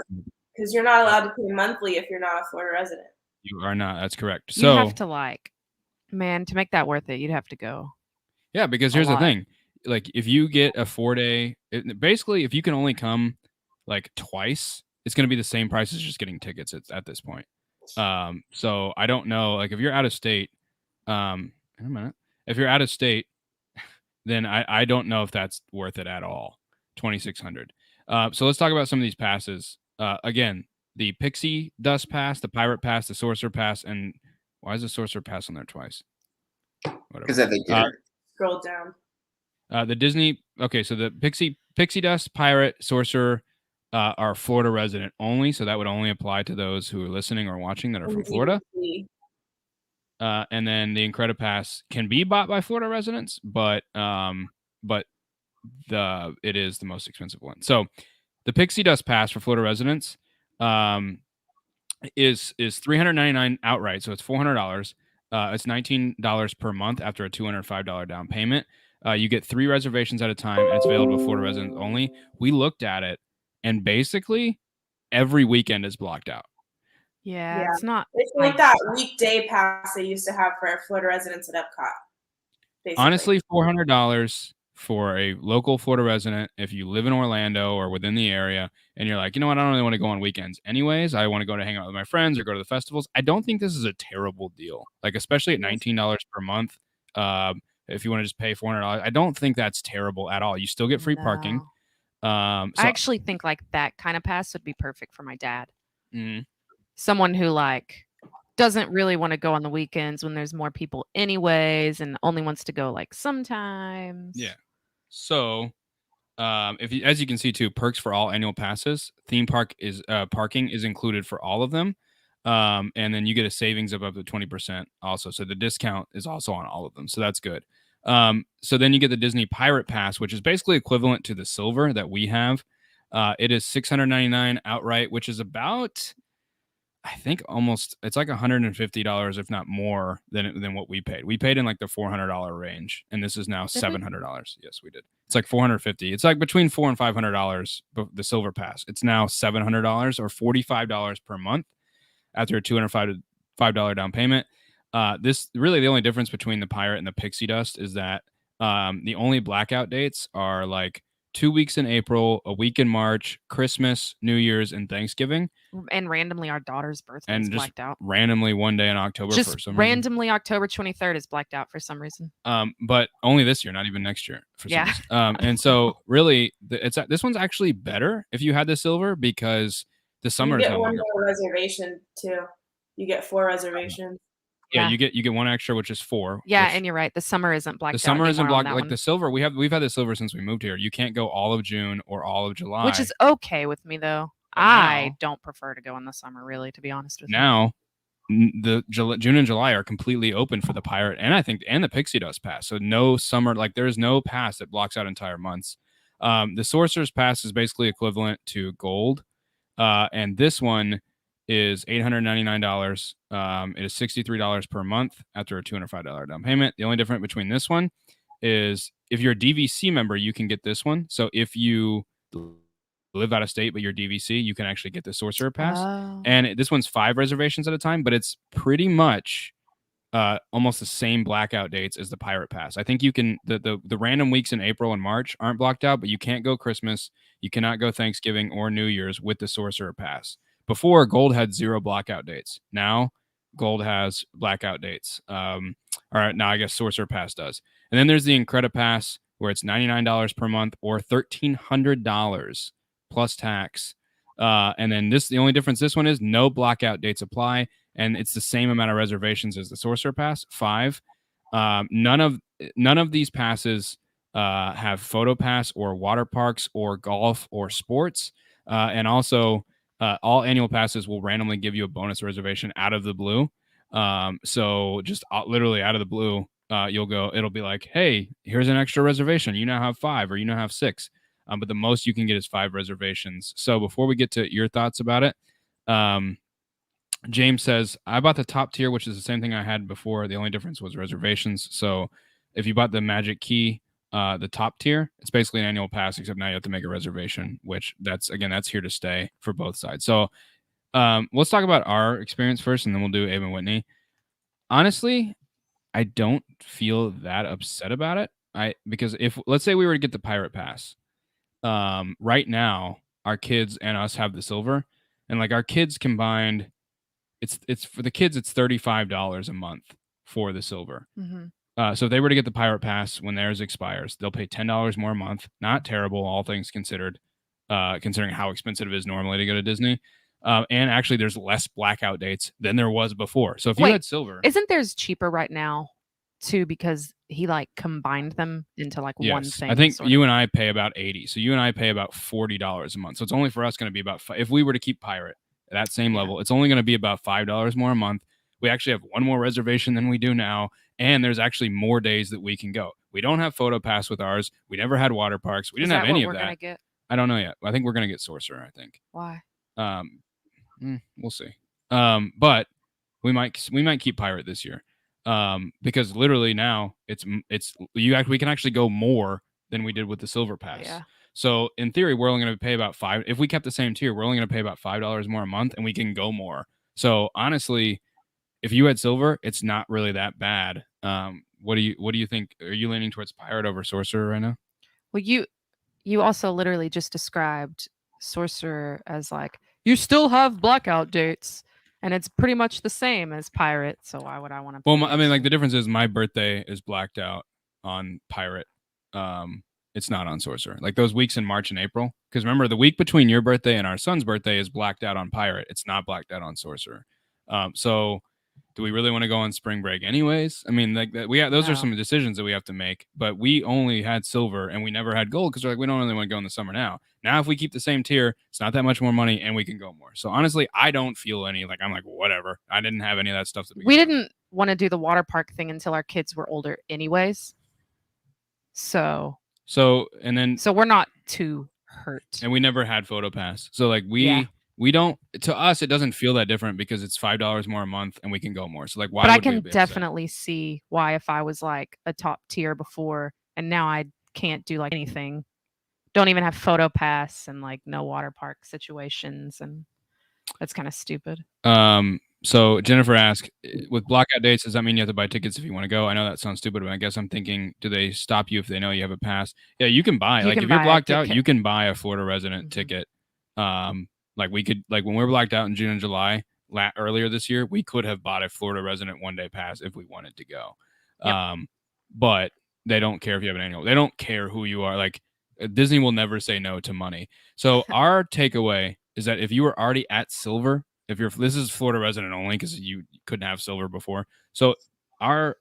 Because you're not allowed to pay monthly if you're not a Florida resident. You are not. That's correct. You have to to make that worth it, you'd have to go. Yeah, because here's the thing. Like if you get a 4-day, basically if you can only come like twice, it's going to be the same price as just getting tickets at this point. So I don't know, like if you're out of state, if you're out of state, then I don't know if that's worth it at all. $2,600. So let's talk about some of these passes. Again, the Pixie Dust Pass, the Pirate Pass, the Sorcerer Pass, and why is the Sorcerer Pass on there twice? Because I think scroll down. The Disney. Okay, so the Pixie Dust, Pirate, Sorcerer are Florida resident only, so that would only apply to those who are listening or watching that are from Florida. And then the Incredipass can be bought by Florida residents, but it is the most expensive one. So the Pixie Dust Pass for Florida residents is $399 outright, so it's $400. It's $19 per month after a $205 down payment. You get 3 reservations at a time, and it's available to Florida residents only. We looked at it, and basically every weekend is blocked out. Yeah, it's not. It's like that weekday pass they used to have for Florida residents at Epcot. Basically. Honestly, $400 for a local Florida resident if you live in Orlando or within the area, and you're like, you know what, I don't really want to go on weekends anyways. I want to go to hang out with my friends or go to the festivals. I don't think this is a terrible deal, like especially at $19 per month. If you want to just pay $400, I don't think that's terrible at all. You still get free parking. I actually think like that kind of pass would be perfect for my dad. Mm-hmm. Someone who like doesn't really want to go on the weekends when there's more people anyways and only wants to go like sometimes. Yeah. So if you, as you can see too, perks for all annual passes. Theme park is parking is included for all of them, and then you get a savings of up to 20% also. So the discount is also on all of them. So that's good. So then you get the Disney Pirate Pass, which is basically equivalent to the silver that we have. It is $699 outright, which is about, I think almost, it's like $150, if not more than what we paid. We paid in like the $400 range, and this is now $700. Yes, we did. It's like $450. It's like between $400 and $500. The silver pass. It's now $700 or $45 per month after a $205 down payment. This really, the only difference between the Pirate and the Pixie Dust is that the only blackout dates are like 2 weeks in April, a week in March, Christmas, New Year's, and Thanksgiving. And randomly our daughter's birthday is blacked out. Randomly one day in October for some reason. Randomly October 23rd is blacked out for some reason. But only this year, not even next year for some reason. And so really this one's actually better if you had the silver, because the summer is no longer. You get one more reservation too. You get 4 reservations. Yeah, you get one extra, which is 4. Yeah, and you're right. The summer isn't blacked out. The summer isn't blacked. Like one. the silver, we've had the silver since we moved here. You can't go all of June or all of July, which is okay with me though. I don't prefer to go in the summer, really, to be honest with you. Now, June and July are completely open for the Pirate, and I think the Pixie Dust Pass. So no summer, like there's no pass that blocks out entire months. The Sorcerer's Pass is basically equivalent to gold, and this one is $899. It is $63 per month after a $205 down payment. The only difference between this one is if you're a DVC member, you can get this one. So if you live out of state but you're DVC, you can actually get the Sorcerer Pass. And this one's 5 reservations at a time, but it's pretty much almost the same blackout dates as the Pirate Pass. I think you can the random weeks in April and March aren't blocked out, but you can't go Christmas, you cannot go Thanksgiving or New Year's with the Sorcerer Pass. Before, Gold had 0 blackout dates. Now, Gold has blackout dates. All right, now I guess Sorcerer Pass does. And then there's the Incredipass, where it's $99 per month or $1,300 plus tax. And then the only difference this one is no blackout dates apply, and it's the same amount of reservations as the Sorcerer Pass, 5. None of these passes have Photo Pass or water parks or golf or sports, and also. All annual passes will randomly give you a bonus reservation out of the blue. So just literally out of the blue, it'll be like, hey, here's an extra reservation. You now have 5 or you now have 6. But the most you can get is 5 reservations. So before we get to your thoughts about it, James says, I bought the top tier, which is the same thing I had before. The only difference was reservations. So if you bought the Magic Key, the top tier, it's basically an annual pass, except now you have to make a reservation, which that's here to stay for both sides. So let's talk about our experience first, and then we'll do Abe and Whitney. Honestly, I don't feel that upset about it. Because if, let's say we were to get the Pirate Pass, right now our kids and us have the silver, and like our kids combined, it's for the kids, it's $35 a month for the silver. Mm-hmm. So if they were to get the Pirate Pass when theirs expires, they'll pay $10 more a month. Not terrible, all things considered, considering how expensive it is normally to go to Disney. And actually, there's less blackout dates than there was before. So if you had silver, isn't theirs cheaper right now too, because he like combined them into like one thing? I think you and I pay about $80. So you and I pay about $40 a month. So it's only for us going to be about if we were to keep Pirate at that same level, it's only going to be about $5 more a month. We actually have one more reservation than we do now. And there's actually more days that we can go. We don't have Photo Pass with ours. We never had water parks. We didn't have any of that. Gonna get? I don't know yet. I think we're going to get Sorcerer, I think. Why? We'll see. But we might keep Pirate this year. Because literally now we can actually go more than we did with the Silver Pass. Yeah. So in theory, we're only going to pay about $5. If we kept the same tier, we're only going to pay about $5 more a month, and we can go more. So honestly, if you had silver, it's not really that bad. What do you think? Are you leaning towards Pirate over Sorcerer right now? Well, you also literally just described Sorcerer as like, you still have blackout dates, and it's pretty much the same as Pirate. So why would I want to? Well, I mean, like the difference is my birthday is blacked out on Pirate. It's not on Sorcerer. Like those weeks in March and April, because remember the week between your birthday and our son's birthday is blacked out on Pirate. It's not blacked out on Sorcerer. So do we really want to go on spring break anyways? I mean, like that, those are No. some decisions that we have to make. But we only had silver and we never had gold because we're like, we don't really want to go in the summer now. Now, if we keep the same tier, it's not that much more money and we can go more. So honestly, I don't feel any like I'm like whatever. I didn't have any of that stuff. We didn't want to do the water park thing until our kids were older, anyways. So we're not too hurt. And we never had PhotoPass. So like we don't, to us, it doesn't feel that different because it's $5 more a month and we can go more. So like, why but I would we can be definitely see why if I was like a top tier before and now I can't do like anything, don't even have PhotoPass and like no water park situations, and that's kind of stupid. So Jennifer asked, with blackout dates, does that mean you have to buy tickets if you want to go? I know that sounds stupid, but I guess I'm thinking, do they stop you if they know you have a pass? Yeah, you can buy. Like if you're blocked out, you can buy a Florida resident ticket. Like we could, like when we were blacked out in June and July earlier this year, we could have bought a Florida resident 1-day pass if we wanted to go. Yep. But they don't care if you have an annual. They don't care who you are. Like Disney will never say no to money. So our takeaway is that if you were already at silver, this is Florida resident only because you couldn't have silver before. So our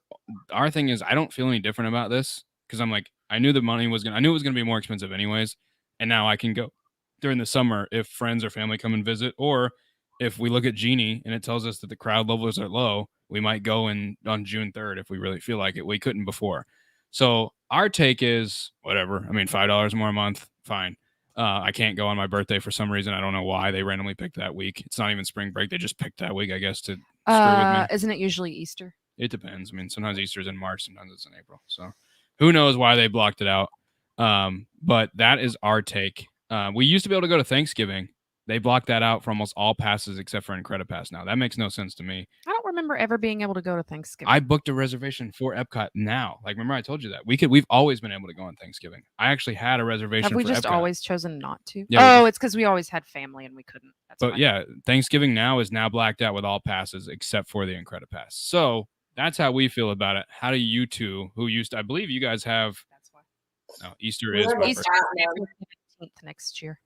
thing is, I don't feel any different about this because I'm like, I knew it was gonna be more expensive anyways, and now I can go during the summer if friends or family come and visit, or if we look at Genie and it tells us that the crowd levels are low, we might go on June 3rd if we really feel like it. We couldn't before. So our take is whatever. I mean, $5 more a month, fine. I can't go on my birthday for some reason. I don't know why they randomly picked that week. It's not even spring break. They just picked that week, I guess, to screw with me. Isn't it usually Easter? It depends. I mean, sometimes Easter's in March, sometimes it's in April. So who knows why they blocked it out. But that is our take. We used to be able to go to Thanksgiving. They blocked that out for almost all passes except for IncrediPass now. That makes no sense to me. I don't remember ever being able to go to Thanksgiving. I booked a reservation for Epcot now. Like, remember I told you that we've always been able to go on Thanksgiving. I actually had a reservation. Have we for just Epcot. always chosen not to? Yeah, it's because we always had family and we couldn't. That's but fine. Yeah, Thanksgiving now is now blacked out with all passes except for the IncrediPass. So that's how we feel about it. How do you two, I believe you guys have? That's why. No, Easter is Easter 15th next year.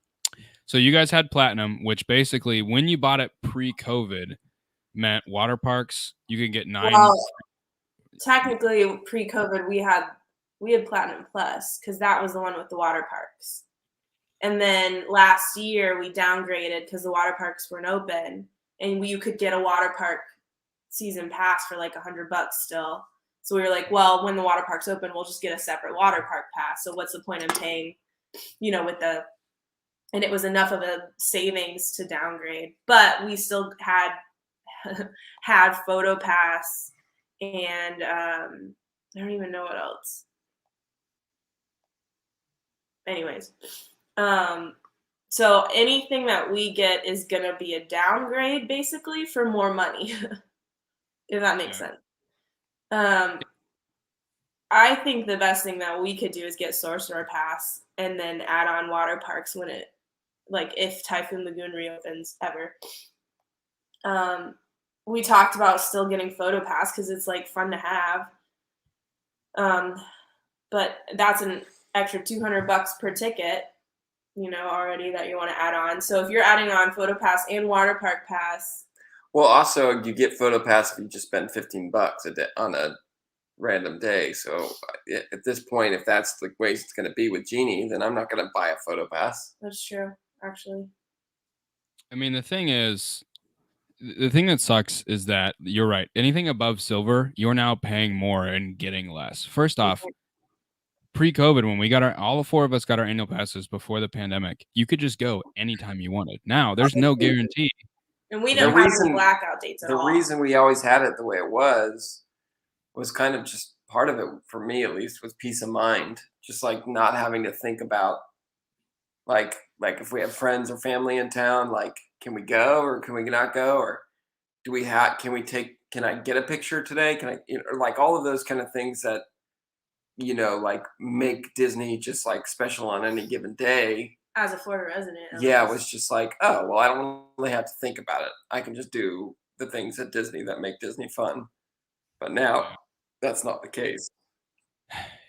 So you guys had Platinum, which basically, when you bought it pre-COVID, meant water parks you could get 9. Well, technically, pre-COVID, we had Platinum Plus because that was the one with the water parks. And then last year we downgraded because the water parks weren't open, and you could get a water park season pass for like $100 still. So we were like, well, when the water park's open, we'll just get a separate water park pass. So what's the point in paying, and it was enough of a savings to downgrade, but we still had PhotoPass and I don't even know what else. Anyways, so anything that we get is gonna be a downgrade basically for more money, if that makes sense. I think the best thing that we could do is get Sorcerer Pass and then add on water parks when if Typhoon Lagoon reopens ever. We talked about still getting PhotoPass because it's like fun to have. But that's an extra $200 per ticket, already that you want to add on. So if you're adding on PhotoPass and water park pass. Well, also you get PhotoPass if you just spend $15 a day on a random day. So at this point, if that's the way it's going to be with Genie, then I'm not going to buy a PhotoPass. That's true, actually. I mean, the thing that sucks is that you're right. Anything above silver, you're now paying more and getting less. First off, pre-COVID, when all 4 of us got our annual passes before the pandemic, you could just go anytime you wanted. Now there's no guarantee. And we didn't have any blackout dates at all. The reason we always had it the way it was kind of just part of it, for me at least, was peace of mind. Just like not having to think about like if we have friends or family in town, like, can we go or can we not go? Or can I get a picture today? Can I, or like all of those kind of things that, like make Disney just like special on any given day. As a Florida resident. Yeah, it was just like, oh, well, I don't really have to think about it. I can just do the things at Disney that make Disney fun. But now that's not the case.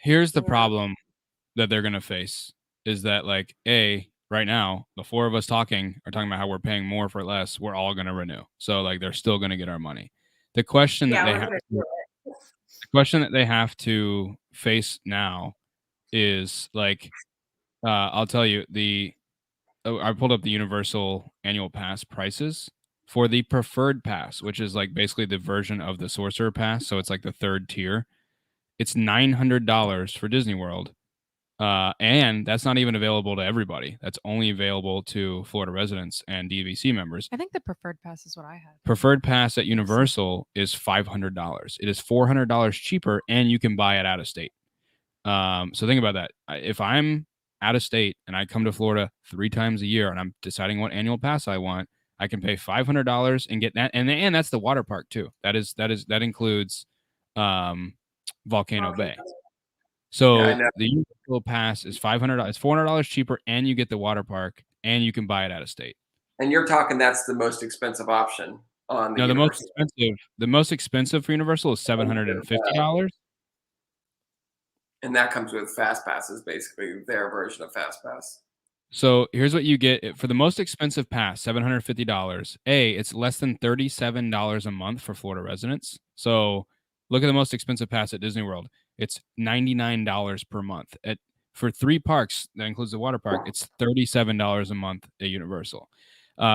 Here's the problem that they're going to face is that right now, the 4 of us talking about how we're paying more for less. We're all going to renew. So they're still going to get our money. The question that Yeah, they we're have gonna do it. the question that they have to face now is like, I'll tell you I pulled up the Universal annual pass prices for the preferred pass, which is like basically the version of the Sorcerer Pass. So it's like the third tier. It's $900 for Disney World. And that's not even available to everybody. That's only available to Florida residents and DVC members. I think the preferred pass is what I had. Preferred pass at Universal is $500. It is $400 cheaper, and you can buy it out of state. So think about that. If I'm out of state and I come to Florida 3 times a year and I'm deciding what annual pass I want, I can pay $500 and get that. And that's the water park too. That includes Volcano Bay. So Yeah, I know. the Universal pass is $500. It's $400 cheaper, and you get the water park, and you can buy it out of state. And you're talking that's the most expensive option on the No, Universal. the most expensive for Universal is $750. And that comes with fast passes, basically their version of fast pass. So here's what you get for the most expensive pass, $750. It's less than $37 a month for Florida residents. So look at the most expensive pass at Disney World. It's $99 per month. For 3 parks, that includes the water park, it's $37 a month at Universal.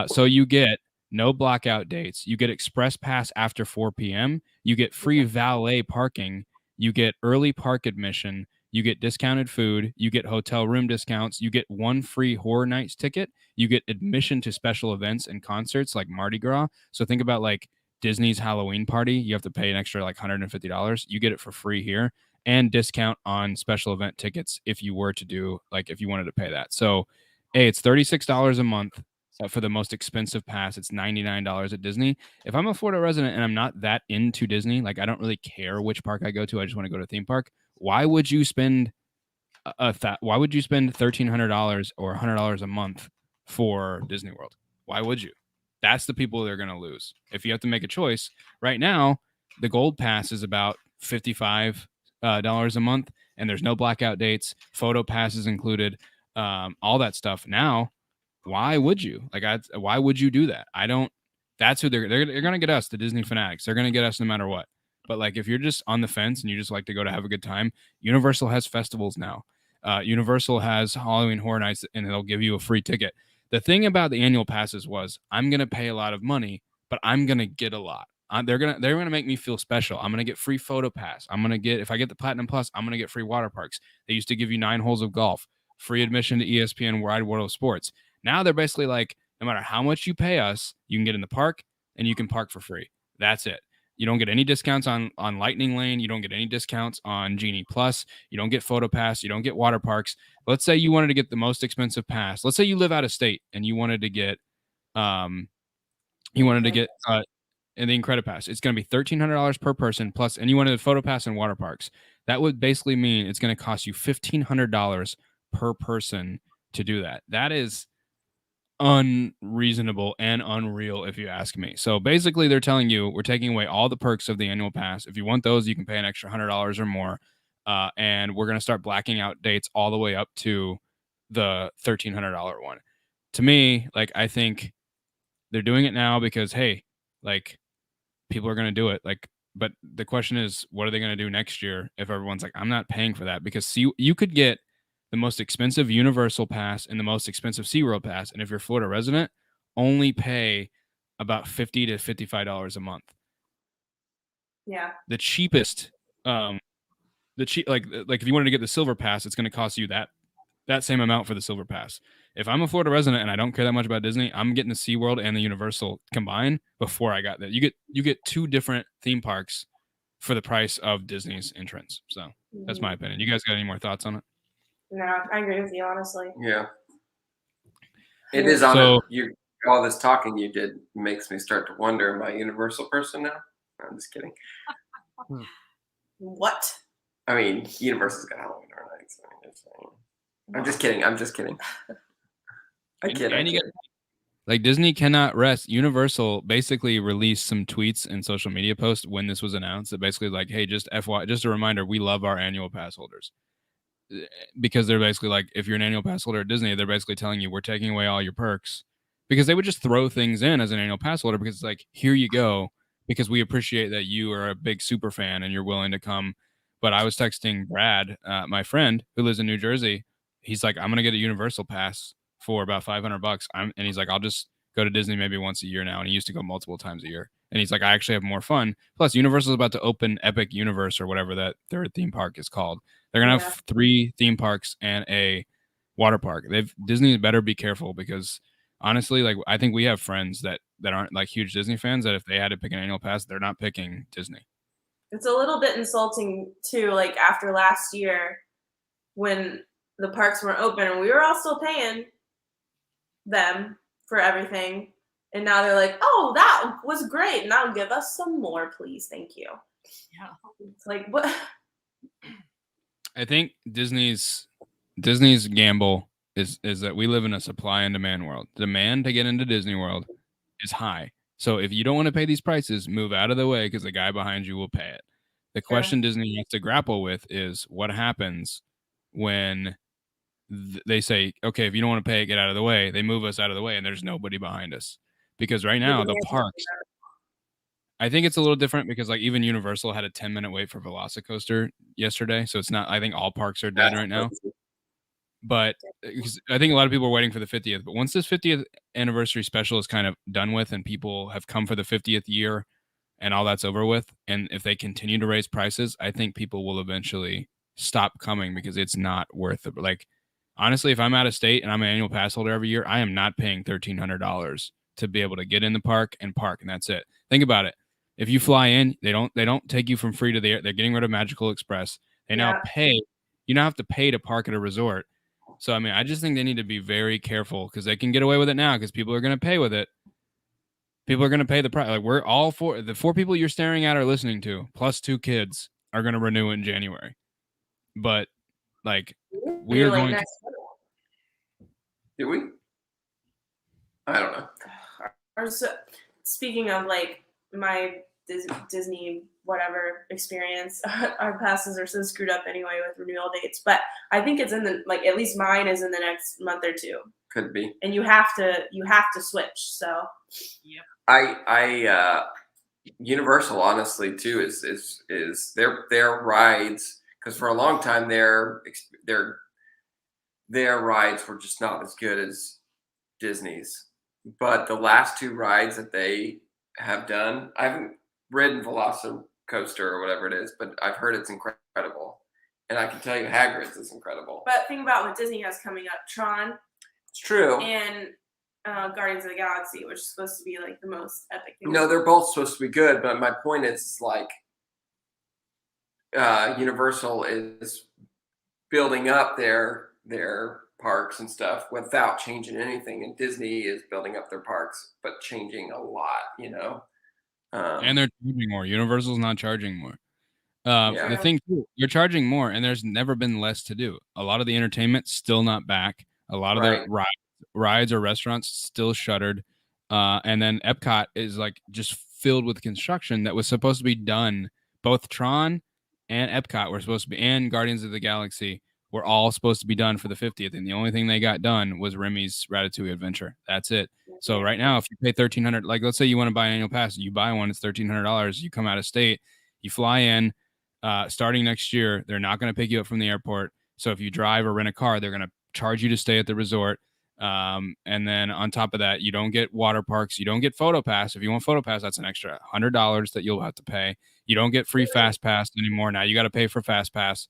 So you get no blackout dates. You get express pass after 4 p.m. You get free valet parking. You get early park admission. You get discounted food. You get hotel room discounts. You get 1 free Horror Nights ticket. You get admission to special events and concerts like Mardi Gras. So think about like Disney's Halloween party. You have to pay an extra like $150. You get it for free here, and discount on special event tickets if you were to do if you wanted to pay that. So, it's $36 a month for the most expensive pass. It's $99 at Disney. If I'm a Florida resident and I'm not that into Disney, like I don't really care which park I go to, I just want to go to a theme park. Why would you spend $1,300 or $100 a month for Disney World? Why would you? That's the people they're going to lose. If you have to make a choice right now, the gold pass is about $55 a month, and there's no blackout dates, photo passes included, all that stuff. Now, why would you? Why would you do that? I don't. That's who they're going to get us, the Disney fanatics. They're going to get us no matter what. But like if you're just on the fence and you just like to go to have a good time, Universal has festivals now. Universal has Halloween Horror Nights, and they'll give you a free ticket. The thing about the annual passes was I'm going to pay a lot of money, but I'm going to get a lot. They're gonna make me feel special. I'm gonna get free photo pass. If I get the Platinum Plus, I'm gonna get free water parks. They used to give you 9 holes of golf, free admission to ESPN Wide World of Sports. Now they're basically like, no matter how much you pay us, you can get in the park and you can park for free. That's it. You don't get any discounts on Lightning Lane. You don't get any discounts on Genie Plus. You don't get photo pass. You don't get water parks. Let's say you wanted to get the most expensive pass. Let's say you live out of state and you wanted to get and the Incredipass Pass. It's going to be $1,300 per person plus, and you wanted a photo pass and water parks. That would basically mean it's going to cost you $1,500 per person to do that. That is unreasonable and unreal, if you ask me. So basically, they're telling you we're taking away all the perks of the annual pass. If you want those, you can pay an extra $100 or more, and we're going to start blacking out dates all the way up to the $1,300 one. To me, I think they're doing it now because hey, people are going to do it. But the question is, what are they going to do next year if everyone's like, I'm not paying for that? Because you could get the most expensive Universal pass and the most expensive SeaWorld pass, and if you're a Florida resident, only pay about $50 to $55 a month. Yeah. The cheapest, like if you wanted to get the Silver Pass, it's going to cost you that same amount for the Silver Pass. If I'm a Florida resident and I don't care that much about Disney, I'm getting the SeaWorld and the Universal combined before I got that. You get 2 different theme parks for the price of Disney's entrance. So that's my opinion. You guys got any more thoughts on it? No, I agree with you, honestly. Yeah. It is on all this talking you did makes me start to wonder, am I a Universal person now? I'm just kidding. What? I mean, Universal's got Halloween Horror Nights. I'm just kidding. I kid. Disney cannot rest. Universal basically released some tweets and social media posts when this was announced that basically hey, just a reminder, we love our annual pass holders. Because they're basically if you're an annual pass holder at Disney, they're basically telling you we're taking away all your perks, because they would just throw things in as an annual pass holder because it's here you go, because we appreciate that you are a big super fan and you're willing to come. But I was texting Brad, my friend who lives in New Jersey. He's like, I'm gonna get a Universal pass for about $500. And he's like, I'll just go to Disney maybe once a year now. And he used to go multiple times a year. And he's like, I actually have more fun. Plus, Universal's about to open Epic Universe or whatever that third theme park is called. They're gonna have 3 theme parks and a water park. Disney better be careful, because honestly, like, I think we have friends that aren't like huge Disney fans, that if they had to pick an annual pass, they're not picking Disney. It's a little bit insulting too, like after last year when the parks weren't open and we were all still paying them for everything. And now they're like, oh, that was great. Now give us some more, please. Thank you. Yeah. It's like, what? I think Disney's gamble is that we live in a supply and demand world. Demand to get into Disney World is high. So if you don't want to pay these prices, move out of the way, because the guy behind you will pay it. The question Disney has to grapple with is what happens when they say, okay, if you don't want to pay it, get out of the way. They move us out of the way and there's nobody behind us. Because right now the parks, I think it's a little different, because like even Universal had a 10-minute wait for Velocicoaster yesterday. So it's not, I think all parks are dead right now. But I think a lot of people are waiting for the 50th. But once this 50th anniversary special is kind of done with and people have come for the 50th year and all that's over with, and if they continue to raise prices, I think people will eventually stop coming, because it's not worth it. Like, honestly, if I'm out of state and I'm an annual pass holder every year, I am not paying $1,300 to be able to get in the park, and that's it. Think about it. If you fly in, they don't take you from free to the air. They're getting rid of Magical Express. They now pay. You now have to pay to park at a resort. So, I mean, I just think they need to be very careful, because they can get away with it now because people are going to pay with it. People are going to pay the price. Like, we're all the 4 people you're staring at or listening to, plus 2 kids, are going to renew in January. But, like, we are going to. Do we? I don't know. Speaking of, like, my Disney whatever experience, our passes are so screwed up anyway with renewal dates, but I think it's in the, like, at least mine is in the next month or 2. Could be. And you have to switch. So yep. I Universal, honestly, too, is their rides, because for a long time their rides were just not as good as Disney's. But the last 2 rides that they have done, I haven't ridden Velocicoaster or whatever it is, but I've heard it's incredible. And I can tell you Hagrid's is incredible. But think about what Disney has coming up. Tron. It's true. And Guardians of the Galaxy, which is supposed to be like the most epic thing. No, they're both supposed to be good, but my point is, like, Universal is building up their parks and stuff without changing anything, and Disney is building up their parks but changing a lot, you know. And they're charging more. Universal's not charging more. The thing too, you're charging more, and there's never been less to do. A lot of the entertainment's still not back. A lot of the rides or restaurants still shuttered. And then Epcot is like just filled with construction that was supposed to be done. Both Tron and Epcot were supposed to be, and Guardians of the Galaxy were all supposed to be done for the 50th. And the only thing they got done was Remy's Ratatouille Adventure. That's it. So right now, if you pay $1,300, like let's say you want to buy an annual pass, you buy one, it's $1,300. You come out of state, you fly in. Starting next year, they're not going to pick you up from the airport. So if you drive or rent a car, they're going to charge you to stay at the resort. And then on top of that, you don't get water parks. You don't get Photo Pass. If you want Photo Pass, that's an extra $100 that you'll have to pay. You don't get free Fast Pass anymore. Now you got to pay for Fast Pass.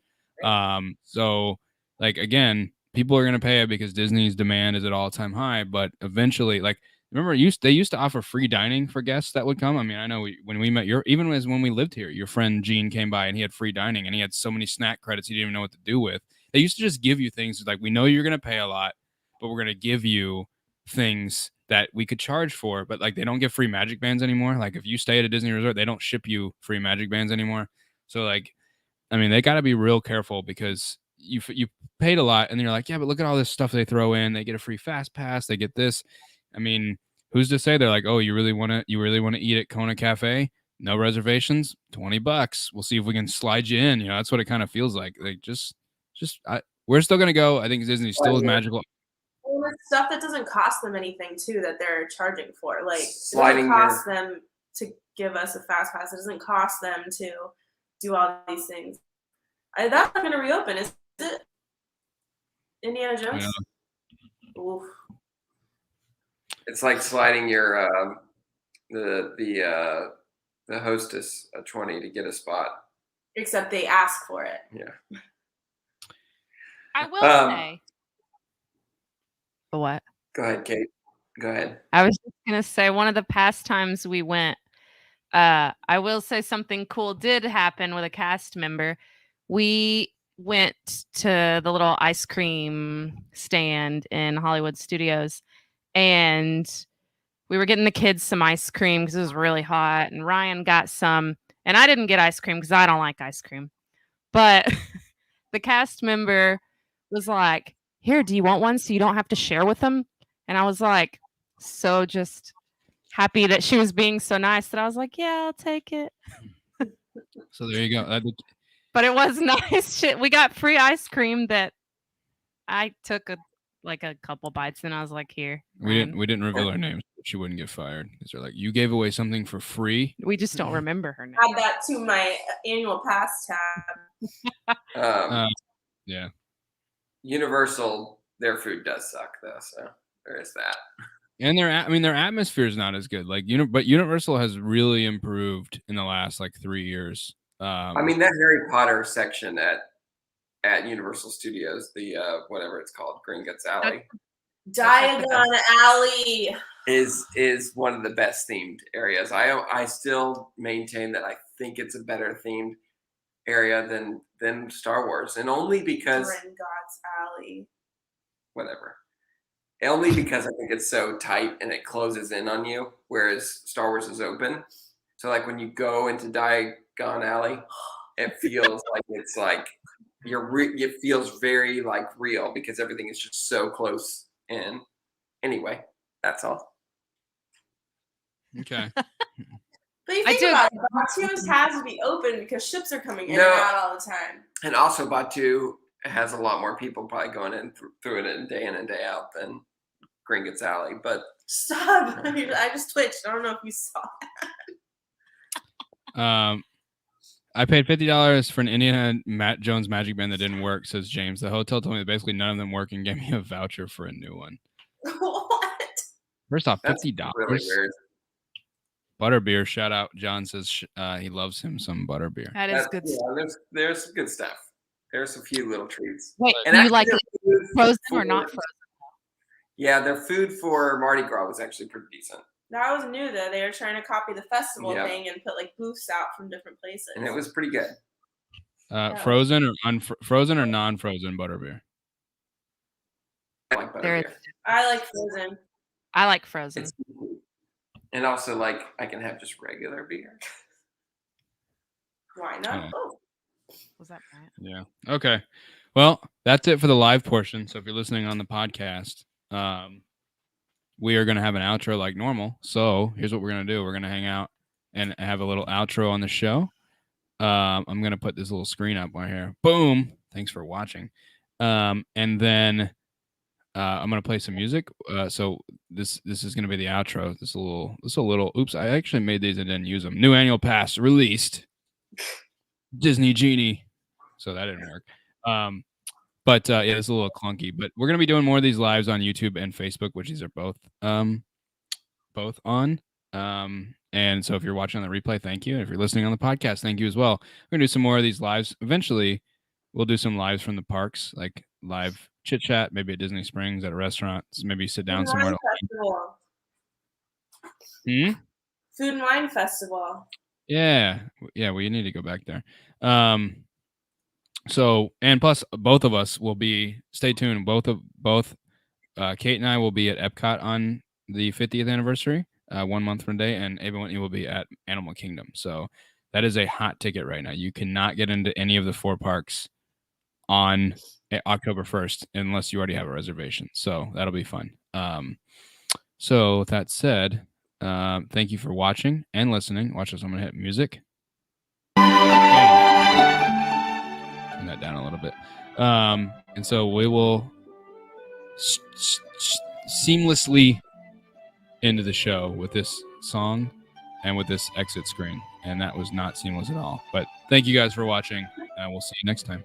So, like, again, people are going to pay it because Disney's demand is at all-time high. But eventually, like, remember, they used to offer free dining for guests that would come. I mean, I know when we met when we lived here, your friend Gene came by and he had free dining and he had so many snack credits he didn't even know what to do with. They used to just give you things like, we know you're going to pay a lot, but we're going to give you things that we could charge for. But like, they don't give free Magic Bands anymore. Like, if you stay at a Disney resort, they don't ship you free Magic Bands anymore. So, like, I mean, they got to be real careful, because you paid a lot and you're like, yeah, but look at all this stuff they throw in. They get a free Fast Pass. They get this. I mean, who's to say they're like, oh, you really want to eat at Kona Cafe? No reservations, $20. We'll see if we can slide you in. You know, that's what it kind of feels like. Like, we're still gonna go. I think Disney still is magical. Well, it's stuff that doesn't cost them anything too that they're charging for. Like, it doesn't cost them to give us a fast pass. It doesn't cost them to do all these things. That's not going to reopen, is it? Indiana Jones? Yeah. Oof. It's like sliding your the hostess a 20 to get a spot. Except they ask for it. Yeah. I will say. What? Go ahead, Kate. Go ahead. I was just gonna say one of the past times we went, I will say something cool did happen with a cast member. We went to the little ice cream stand in Hollywood Studios, and we were getting the kids some ice cream because it was really hot, and Ryan got some, and I didn't get ice cream because I don't like ice cream. But the cast member was like, "Here, do you want one so you don't have to share with them?" And I was like, so just happy that she was being so nice that I was like, "Yeah, I'll take it." So there you go. But it was nice. We got free ice cream that I took a couple bites, and I was like, "Here." We didn't reveal her name so she wouldn't get fired because they're like, "You gave away something for free." We just don't remember her name. Add that to my annual pass tab. Yeah. Universal, their food does suck though, so there is that. And their atmosphere is not as good. Like but Universal has really improved in the last like 3 years. I mean, that Harry Potter section at Universal Studios, the whatever it's called, Gringotts Alley, Diagon Alley is one of the best themed areas. I still maintain that I think it's a better themed area than Star Wars, and only because Gringotts Alley. Whatever. Only because I think it's so tight and it closes in on you, whereas Star Wars is open. So like when you go into Diagon Alley, it feels like it's like it feels very like real because everything is just so close in. Anyway, that's all. Okay. But you think about it, Batu's has to be open because ships are coming in and out all the time. And also Batu has a lot more people probably going in through it in and day out than Gringotts Alley. But stop! I just twitched. I don't know if you saw that. I paid $50 for an Indiana Jones magic band that didn't work, says James. The hotel told me that basically none of them work and gave me a voucher for a new one. What? First off, That's $50. really weird. Butterbeer, shout out. John says he loves him some butterbeer. That is good. Yeah, there's some good stuff. There's a few little treats. Wait, and do you like it frozen or not frozen? Yeah, their food for Mardi Gras was actually pretty decent. That was new though. They were trying to copy the festival thing and put like booths out from different places. And it was pretty good. Frozen or frozen or non-frozen butterbeer? I like butterbeer. I like frozen. I like frozen. And also, like, I can have just regular beer. Why not? Oh. Was that right? Yeah. Okay. Well, that's it for the live portion. So if you're listening on the podcast, we are going to have an outro like normal. So here's what we're going to do. We're going to hang out and have a little outro on the show. I'm going to put this little screen up right here. Boom. Thanks for watching. And then I'm going to play some music. So this is going to be the outro. This a little. Oops, I actually made these and didn't use them. New annual pass released. Disney Genie. So that didn't work. But yeah, it's a little clunky. But we're going to be doing more of these lives on YouTube and Facebook, which these are both on. And so if you're watching on the replay, thank you. And if you're listening on the podcast, thank you as well. We're going to do some more of these lives. Eventually, we'll do some lives from the parks, like live chit chat, maybe at Disney Springs, at a restaurant, maybe sit down somewhere. Food and Wine Festival. Yeah, we need to go back there. So, and plus, both of us will be. Stay tuned. Both Kate and I will be at Epcot on the 50th anniversary, 1 month from today, and Ava Whitney will be at Animal Kingdom. So that is a hot ticket right now. You cannot get into any of the 4 parks on October 1st unless you already have a reservation. So that'll be fun. So with that said, thank you for watching and listening. Watch this. I'm gonna hit music. Turn that down a little bit. And so we will seamlessly end the show with this song and with this exit screen, and that was not seamless at all. But thank you guys for watching, and we'll see you next time.